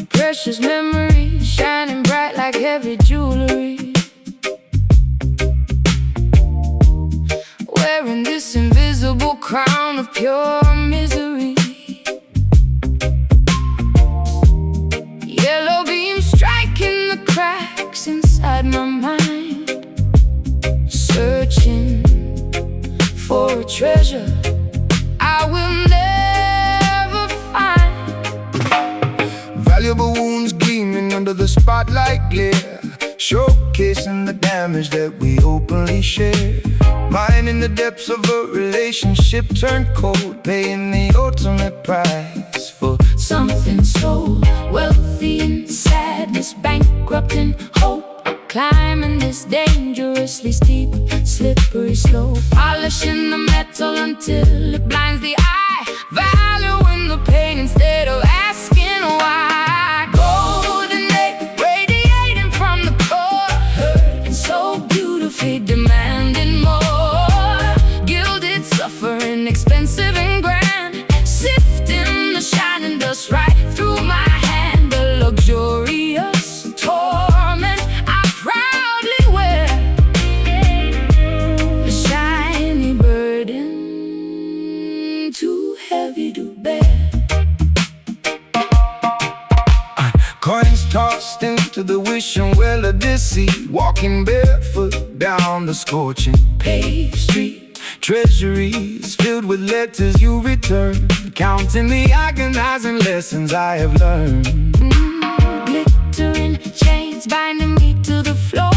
Precious memories shining bright like heavy jewelry, wearing this invisible crown of pure misery. Yellow beams striking the cracks inside my mind, searching for a treasure I will never find. valuable wounds gleaming under the spotlight glare, showcasing the damage that we openly share. Mine in the depths of a relationship turned cold, paying the ultimate price for Something so wealthy in sadness, bankrupt in hope, climbing this dangerously steep, slippery slope, polishing the metal until it blinds the eye, valuing the pain instead of asking why. Golden age radiating from the core, hurting so beautifully, demanding more. Gilded suffering, expensive and grand, sifting the shining dust right through my hand. The luxurious torment I proudly wear, to the wishing well of deceit, walking barefoot down the scorching paved street. Treasuries filled with letters you return, counting the agonizing lessons I have learned. Glittering chains binding me to the floor,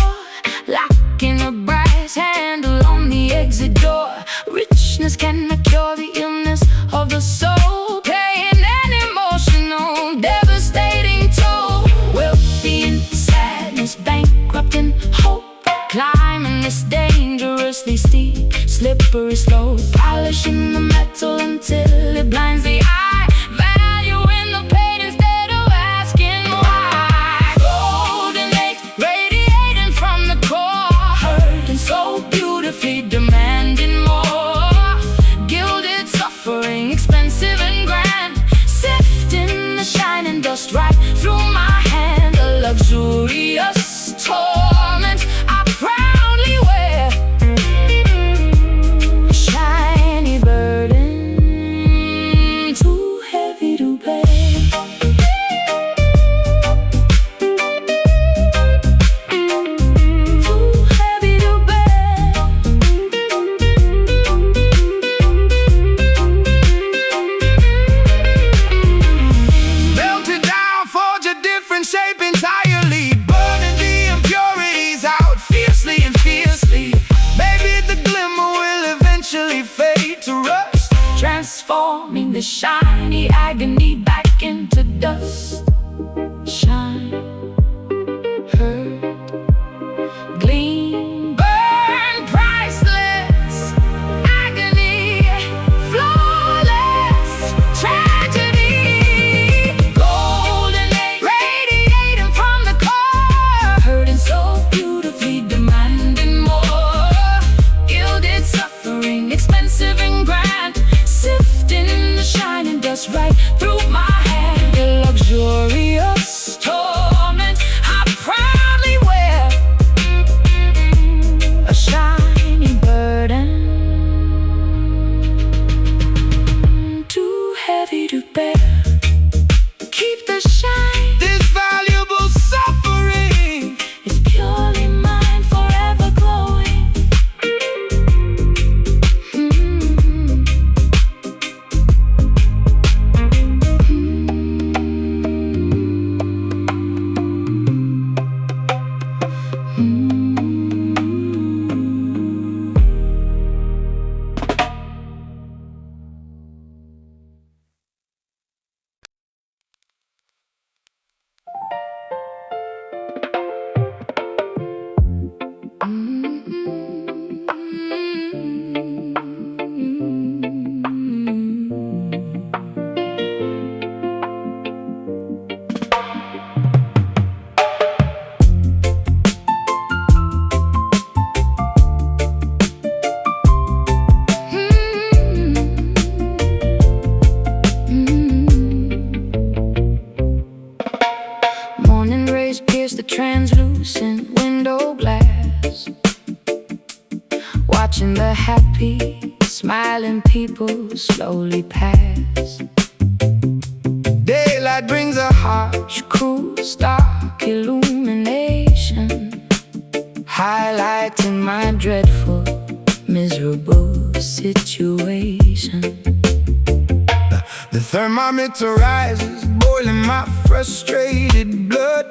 locking a brass handle on the exit door. Richness cannot cure the illness of the soul, paying an emotional, devastating toll. Wealthy in sadness, bankrupt in hope, climbing this dangerously steep, slippery slope, polishing the metal until it blinds the eye, valuing the pain instead of asking why. Golden age radiating from the core, hurting so beautifully, demanding more. Gilded suffering, expensive and grand, sifting the shining dust right through my hand. A luxurious torment I proudly wear, a shiny burden too heavy to bear. Too heavy to bear. Melted down, forge a different shape entirely, burning the impurities out fiercely and fiercely. Maybe the glimmer will eventually fade to rust, Transforming the shiny agony back into dust. Shine, hurt, gleam, burn, priceless. Agony, flawless, tragedy. Golden age radiating from the core, hurting so beautifully, demanding more. Gilded suffering, expensive and grand, sifting the shining dust right through my hand. A luxurious torment I proudly wear, a shiny burden too heavy to bear. Keep the shine, this valuable suffering. it's purely mine, forever glowing. Morning rays pierce the translucent window glass, watching the happy, smiling people slowly pass. Daylight brings a harsh, Cruel, stark illumination, highlighting my dreadful, miserable situation. the thermometer rises, boiling my frustrated blood,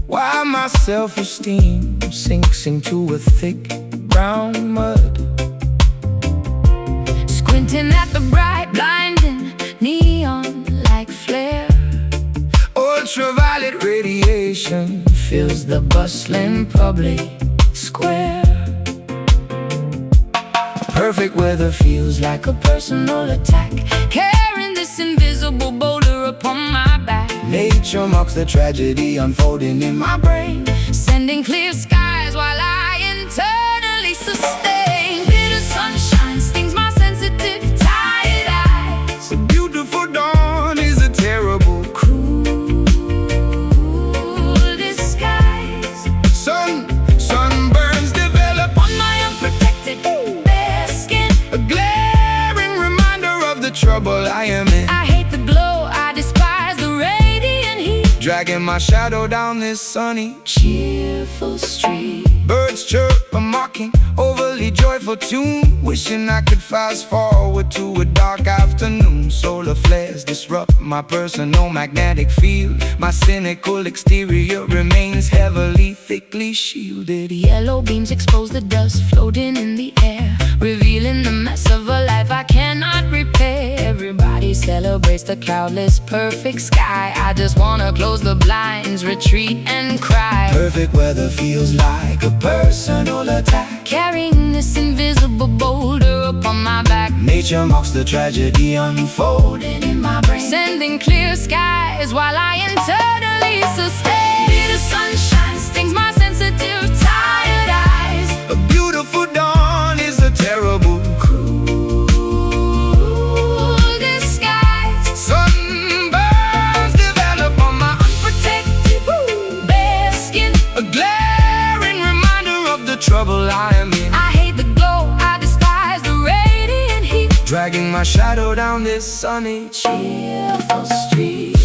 while my self-esteem sinks into a thick brown mud. Squinting at the bright, blinding neon like flare, Ultraviolet radiation fills the bustling public square. perfect weather Feels like a personal attack, carrying this invisible boulder upon my back. Nature marks the tragedy unfolding in my brain, Sending clear skies while I internally sustain. Bitter sunshine stings my sensitive, tired eyes. the beautiful dawn is a terrible Cruel disguise. sunburns develop On my unprotected bare skin, a glaring reminder of the trouble I am in. I hate the glow, I despise the radiant heat. dragging my shadow down this sunny, cheerful street. Birds chirp a mocking, overly joyful tune, wishing I could fast forward to a dark afternoon. Solar flares disrupt my personal magnetic field. My cynical exterior remains heavily, thickly shielded. Yellow beams expose the dust floating in the air, revealing the mess of a life I cannot repair. Everybody celebrates the cloudless, perfect sky. I just wanna close the blinds, retreat and cry. Perfect weather feels like a personal attack, carrying this invisible boulder up on my back. Nature mocks the tragedy unfolding in my brain, sending clear skies while I internally sustain. Bitter sunshine stings my sensitive, tired eyes. A beautiful dawn is a terrible, cruel disguise. Sunburns develop on my unprotected, bare skin, a glaring reminder of the trouble I am in. I hate the glow, I despise the radiant heat, dragging my shadow down this sunny, cheerful street.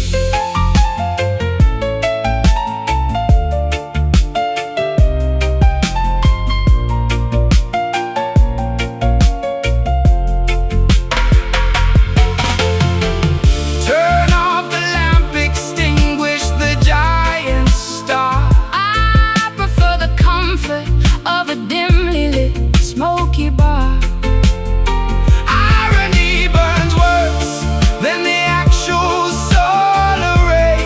Turn off the lamp, extinguish the giant star. I prefer the comfort of a dimly lit, smoky bar. Irony burns worse than the actual solar ray.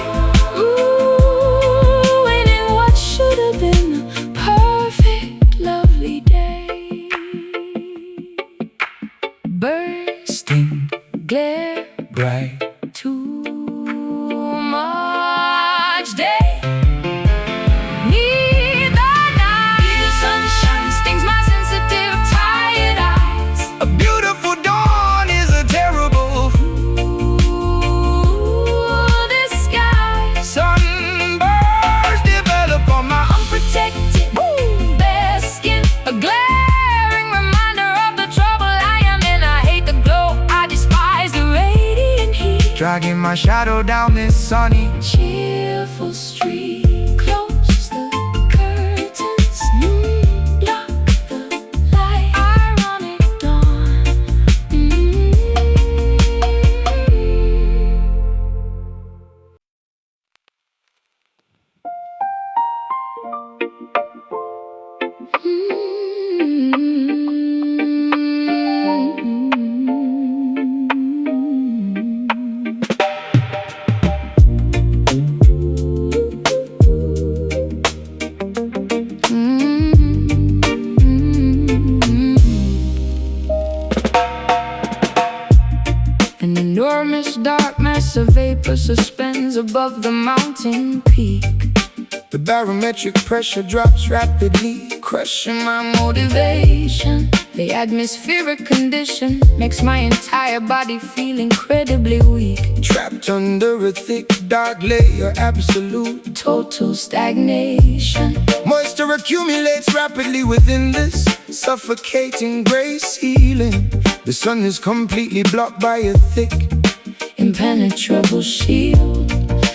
Ooh, in what should have been a perfect, lovely day. Bursting, glare, Bright, too much day. Need the night. The sunshine stings my sensitive, tired eyes. a beautiful dawn is a terrible, Disguise. sunburns develop on my Unprotected, bare skin, a glaring reminder of the trouble I am in. I hate the glow, I despise the radiant heat, dragging my shadow down this sunny, cheerful street. Close the curtains, block the light. Ironic dawn. An enormous dark mass of vapor suspends above the mountain peak. the barometric pressure drops rapidly, Crushing my motivation. The atmospheric condition makes my entire body feel incredibly weak. trapped under a thick dark layer, absolute. Total stagnation. Moisture accumulates rapidly within this suffocating gray ceiling. The sun is completely blocked by a thick, Impenetrable shield.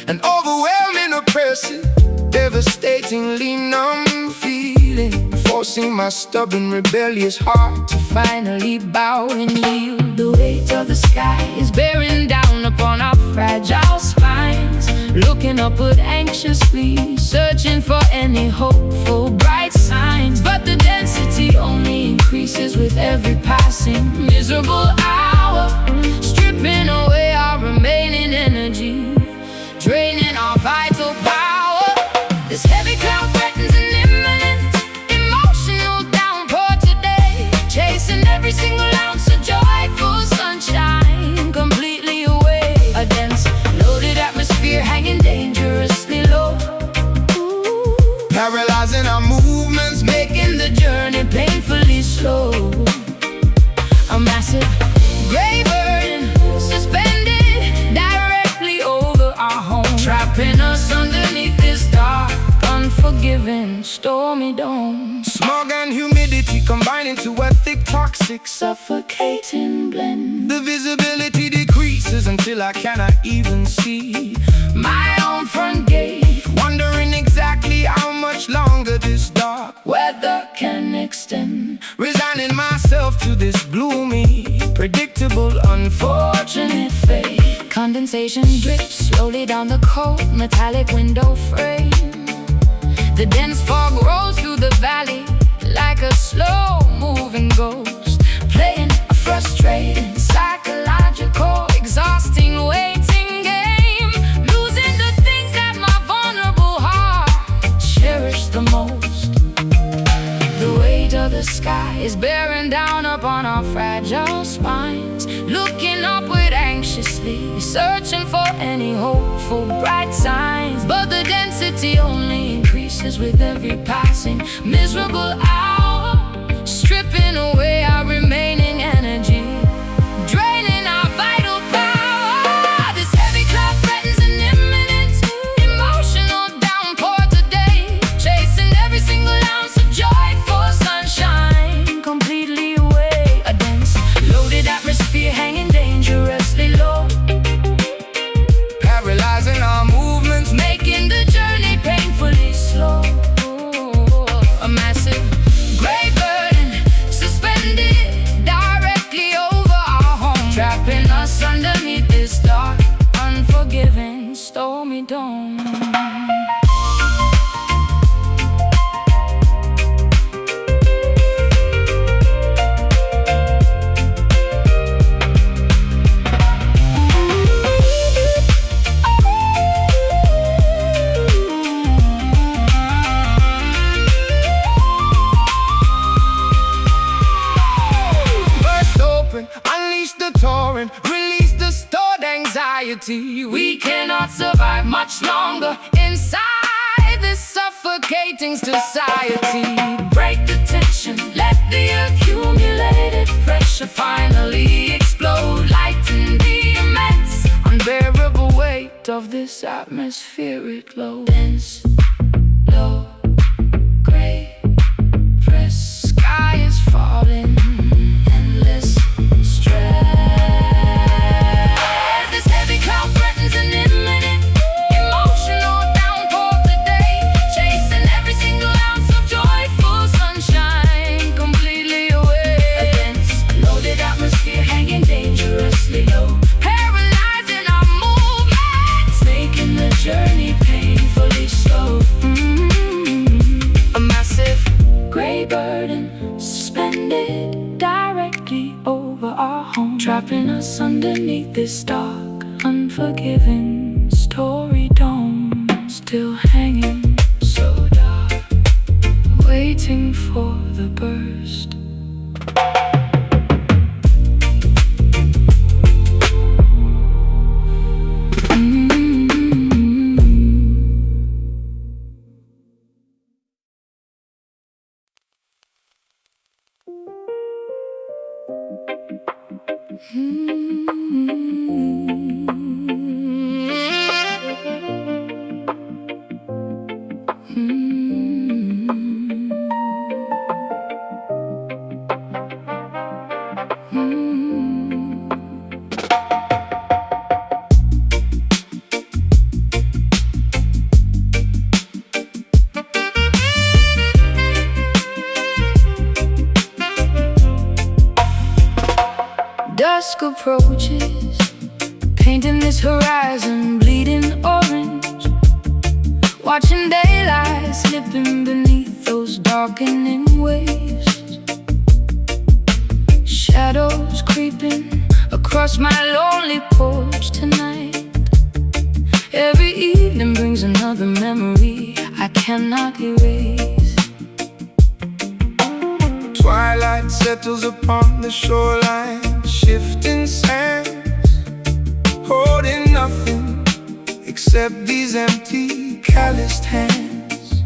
an overwhelming, oppressive, devastatingly numb feeling, forcing my stubborn, rebellious heart to Finally bow and yield. The weight of the sky is bearing down upon our fragile spines. Looking upward anxiously, searching for any hopeful bright signs. But the density only increases with every passing miserable hour, stripping away our remaining energy, draining our vital power. This heavy cloud threatens an imminent emotional downpour today, chasing every single ounce of joyful sunshine completely away. A dense, loaded atmosphere hanging dangerously low. Ooh. paralyzing our movements, Making the journey painfully slow. A massive gray burden suspended directly over our home, trapping us underneath this dark, unforgiving, stormy dome. smog and humidity combine into a thick, toxic, Suffocating blend. the visibility decreases until I cannot even see. my own front gate, wondering exactly how much longer this dark weather can extend. resigning myself to this gloomy, predictable, unfortunate fate. Condensation drips slowly down the cold metallic window frame. The dense fog rolls through the valley like a slow-moving ghost, playing a frustrating, psychological, exhausting waiting game, losing the things that my vulnerable heart cherished the most. The weight of the sky is bearing down upon our fragile spines, looking upward anxiously, searching for any hopeful bright signs. But the density only increases with every passing miserable hour, stripping away our remaining energy, draining our vital power. This heavy cloud threatens an imminent emotional downpour today, chasing every single ounce of joyful sunshine completely away. A dense, loaded atmosphere hanging dangerously low, Paralyzing our movements, making the journey painfully slow. A massive gray burden suspended directly over our home, trapping us underneath this dark, unforgiving, stormy dome. unleash the torrent, release the stored anxiety. We cannot survive much longer inside this suffocating society. Break the tension, let the accumulated pressure finally explode, lighten the immense, unbearable weight of this atmospheric load. Dense, low, gray, press, sky is falling, endless stress. This heavy cloud threatens an imminent emotional downpour today, chasing every single ounce of joyful sunshine completely away. A dense, loaded atmosphere hanging dangerously low, paralyzing our movements, making the journey painfully slow. A massive gray burden suspended directly over our home, trapping us underneath this dark, unforgiving story dome. Still hanging so dark, waiting for the burst. Dusk approaches, painting this horizon bleeding orange, watching daylight slipping beneath those darkening waves. Shadows creeping across my lonely porch tonight. Every evening brings another memory I cannot erase. Twilight settles upon the shoreline, shifting sands, holding nothing except these empty, calloused hands.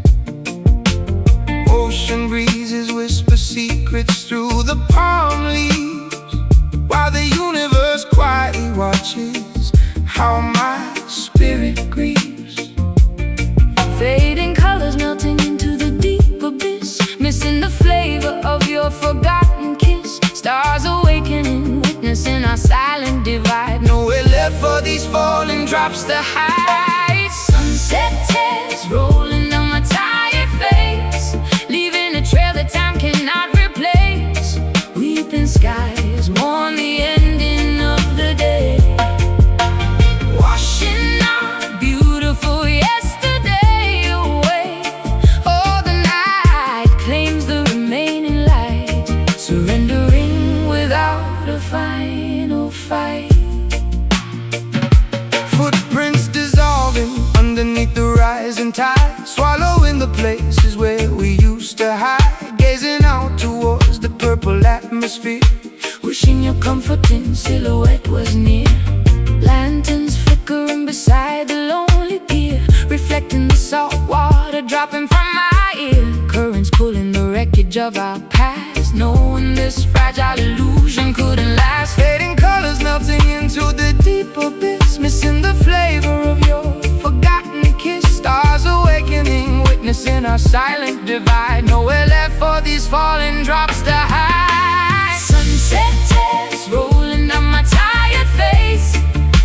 Ocean breezes whisper secrets through the palm leaves, while the universe quietly watches how my spirit grieves. Fading colors melting into the deep abyss, missing the flavor of your forgotten kiss. Stars awakening, witnessing our silent divide. Nowhere left for these falling drops to hide. Sunset tears rolling down my tired face, leaving a trail that time cannot replace. Weeping skies mourn the ending of the day, washing our beautiful yesterday away. Oh, the night claims the remaining light, surrendering without a final fight. Footprints dissolving underneath the rising tide, swallowing the places where we used to hide, gazing out towards the purple atmosphere, Wishing your comforting silhouette was near. Lanterns flickering beside the lonely pier, reflecting the salt water dropping from my ear. Currents pulling the wreckage of our past, knowing this fragile illusion couldn't last. fading colors melting into the deep abyss, missing the flavor of your forgotten kiss. Stars awakening, witnessing our silent divide, nowhere left for these falling drops to hide. Sunset tears rolling down my tired face,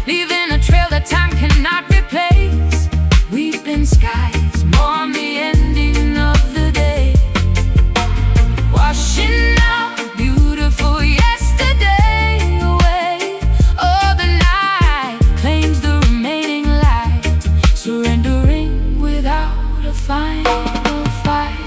leaving a trail that time cannot replace. Weeping skies mourn the ending of the day, washing our beautiful yesterday away. Oh, the night claims the remaining light, surrendering without a final fight.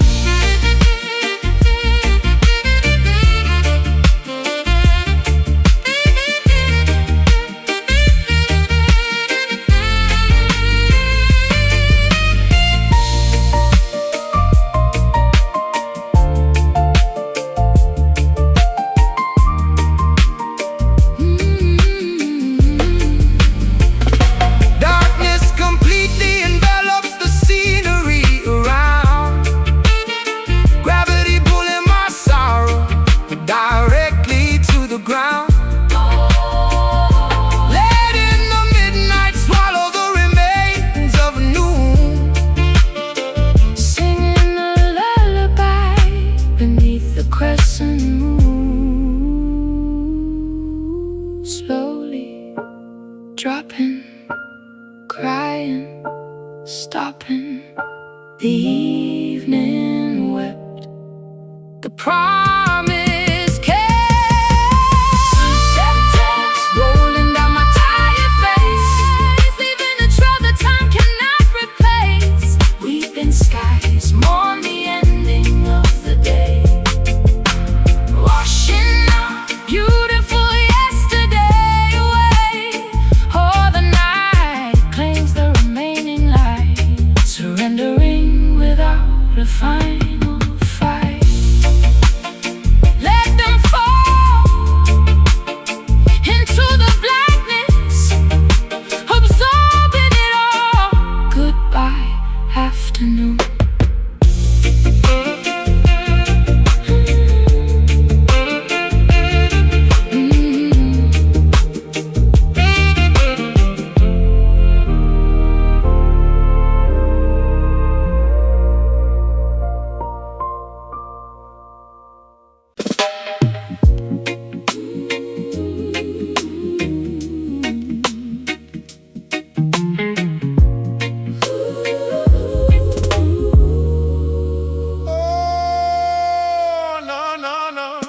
Darkness completely envelops the scenery around, gravity pulling my sorrow directly to the ground. Letting the midnight swallow the remains of noon, Singing a lullaby beneath the crescent moon, slowly dropping, crying, stopping. The evening wept, the promise kept. Sunset tears rolling down my tired face, leaving a trail that time cannot replace. Weeping skies mourn the ending of the day, washing our beautiful yesterday away. Oh, the night claims the remaining light, surrendering without a final fight. Let them fall into the blackness, absorbing it all. Goodbye, afternoon. oh no, no, no.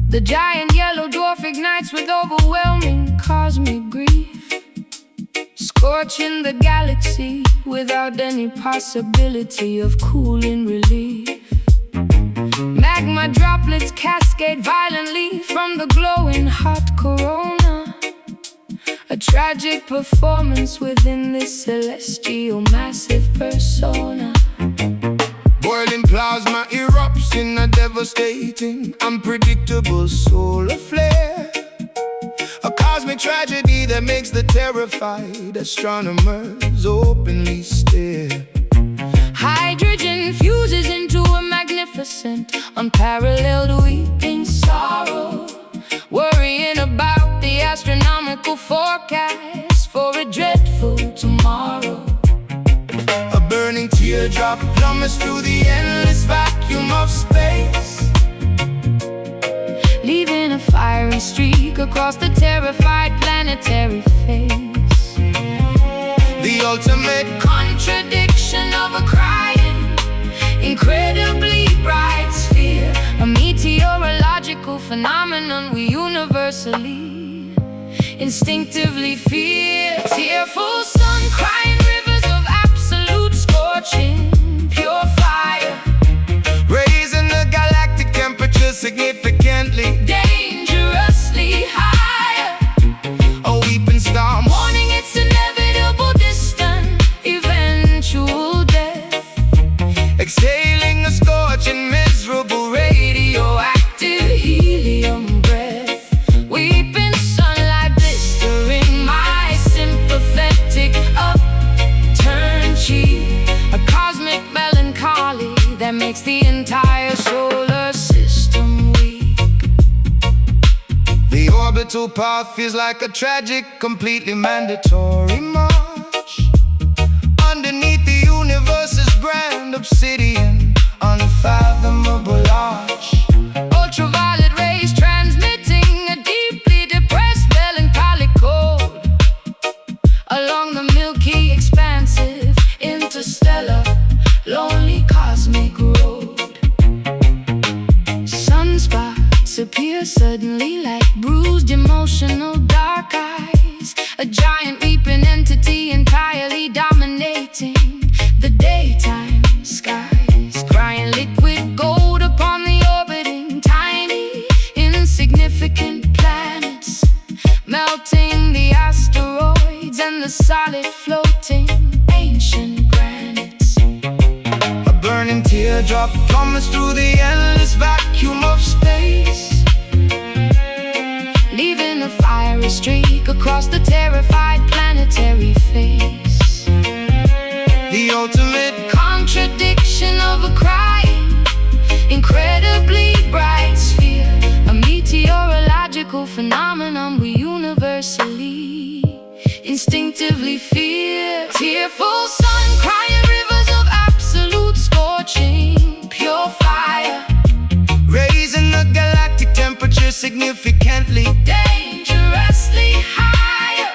The giant yellow dwarf ignites with overwhelming cosmic grief, scorching the galaxy without any possibility of cooling relief. Magma droplets cascade violently from the glowing hot corona, a tragic performance within this celestial massive persona. Boiling plasma erupts in a devastating, unpredictable solar flare, a cosmic tragedy that makes the terrified astronomers openly stare. Hydrogen fuses into a magnificent, unparalleled weeping sorrow, worrying about the astronomical forecast for a dreadful tomorrow. A burning tear teardrop plummets through the endless vacuum of space, leaving a fiery streak across the terrified planetary face. the ultimate Contradiction of a crying, incredibly bright sphere, a meteorological phenomenon we universally, instinctively fear. Tearful sun, crying rivers of absolute scorching, pure fire, raising the galactic temperature significantly, dangerously higher. a weeping storm Warning its inevitable, distant, eventual death. exhaling a scorching, miserable Radioactive helium breath. Weeping sunlight blistering my sympathetic upturned cheek. A cosmic melancholy that makes the entire solar system weak. The orbital path feels like a tragic, completely mandatory march underneath the universe's grand obsidian, unfathomable arch. Ultraviolet rays transmitting a deeply depressed melancholy code along the milky, expansive, interstellar, lonely cosmic road. Sunspots appear suddenly like bruised, emotional dark eyes, a giant weeping entity entirely dominating the daytime skies, crying liquid gold upon the orbiting tiny, insignificant planets, melting the asteroids and the solid floating ancient granites. A burning teardrop plummets through the endless vacuum of space, Leaving a fiery streak across the terrified planetary face. the ultimate Contradiction of a crying, incredibly bright sphere, a meteorological phenomenon we universally, instinctively fear. Tearful sun, crying rivers of absolute scorching, pure fire, raising the galactic temperature significantly, dangerously higher.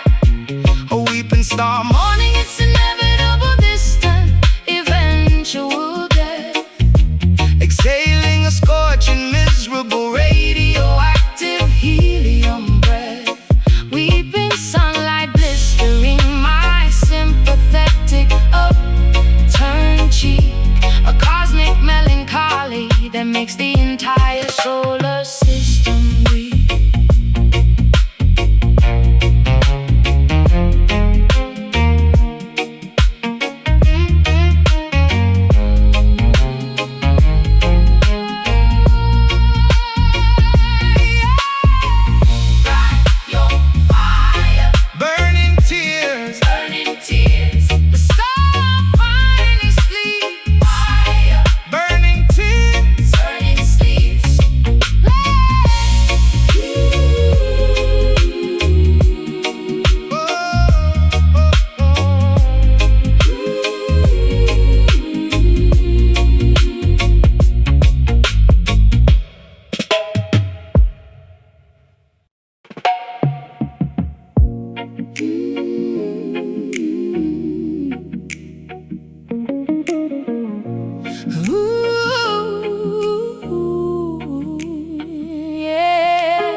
a weeping storm Warning its inevitable, distant, eventual death. exhaling a scorching, miserable Radioactive helium breath. Weeping sunlight blistering my sympathetic upturned cheek. A cosmic melancholy that makes the entire solar system weak. burning tears, Burning tears, the star finally sleeps. Fire, burning tears. burning sleeps. Ooh, yeah.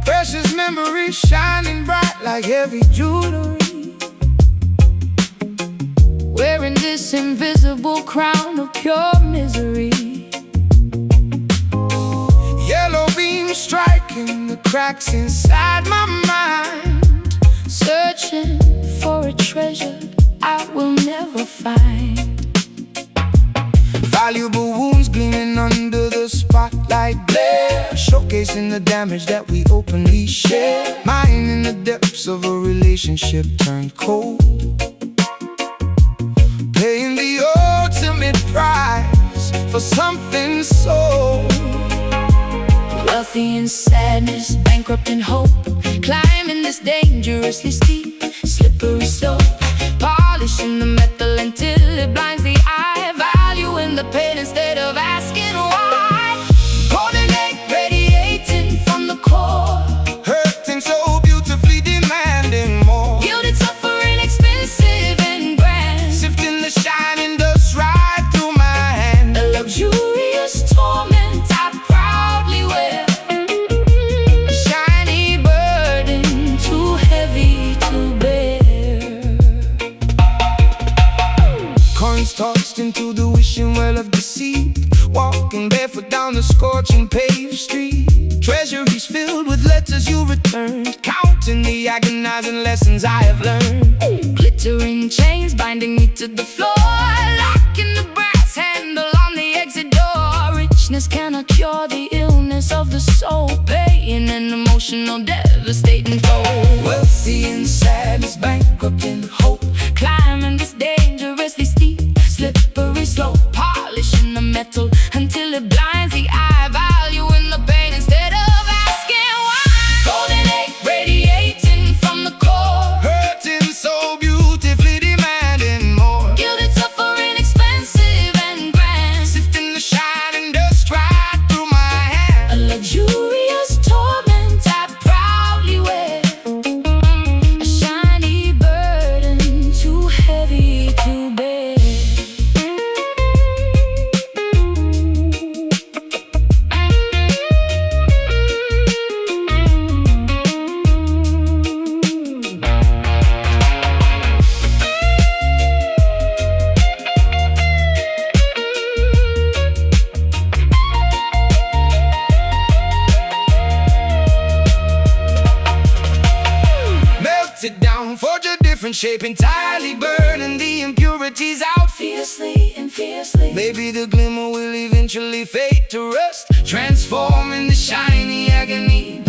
Precious memories shining bright like heavy jewelry, Wearing this invisible crown of pure misery. yellow beams striking the cracks inside my mind, Searching for a treasure I will never find. valuable wounds gleaming under the spotlight glare. in the damage that we openly share. Mine in the depths of a relationship turned cold, paying the ultimate price for something so wealthy in sadness, bankrupt in hope, climbing this dangerously steep, slippery slope, polishing the metal until it blinds the eye, valuing the pain instead of asking why. Golden egg radiating from the core, hurting so beautifully, demanding more. gilded suffering, expensive and grand, Sifting the shining dust right through my hand. a luxurious torment I proudly wear, a shiny burden too heavy to bear. Coins tossed into the wishing well of deceit, walking barefoot down the scorching paved street. Treasuries filled with letters you returned, counting the agonizing lessons I have learned. Glittering chains binding me to the floor, locking the brass handle on the exit door. Richness cannot cure the illness of the soul, paying an emotional devastating toll. Wealthy in sadness, bankrupt in hope, Climbing this dangerously steep, slippery slope, polishing the metal until it blinds the eye, valuing the pain instead of asking why. Golden egg radiating from the core, hurting so beautifully, demanding more. gilded suffering, expensive and grand, Sifting the shining dust right through my hand. a luxurious torment I proudly wear, a shiny burden too heavy to bear. Melted down, forge a different shape, entirely burning the impurities out. Fiercely and fiercely, Maybe the glimmer will eventually fade to rust, transforming the shiny agony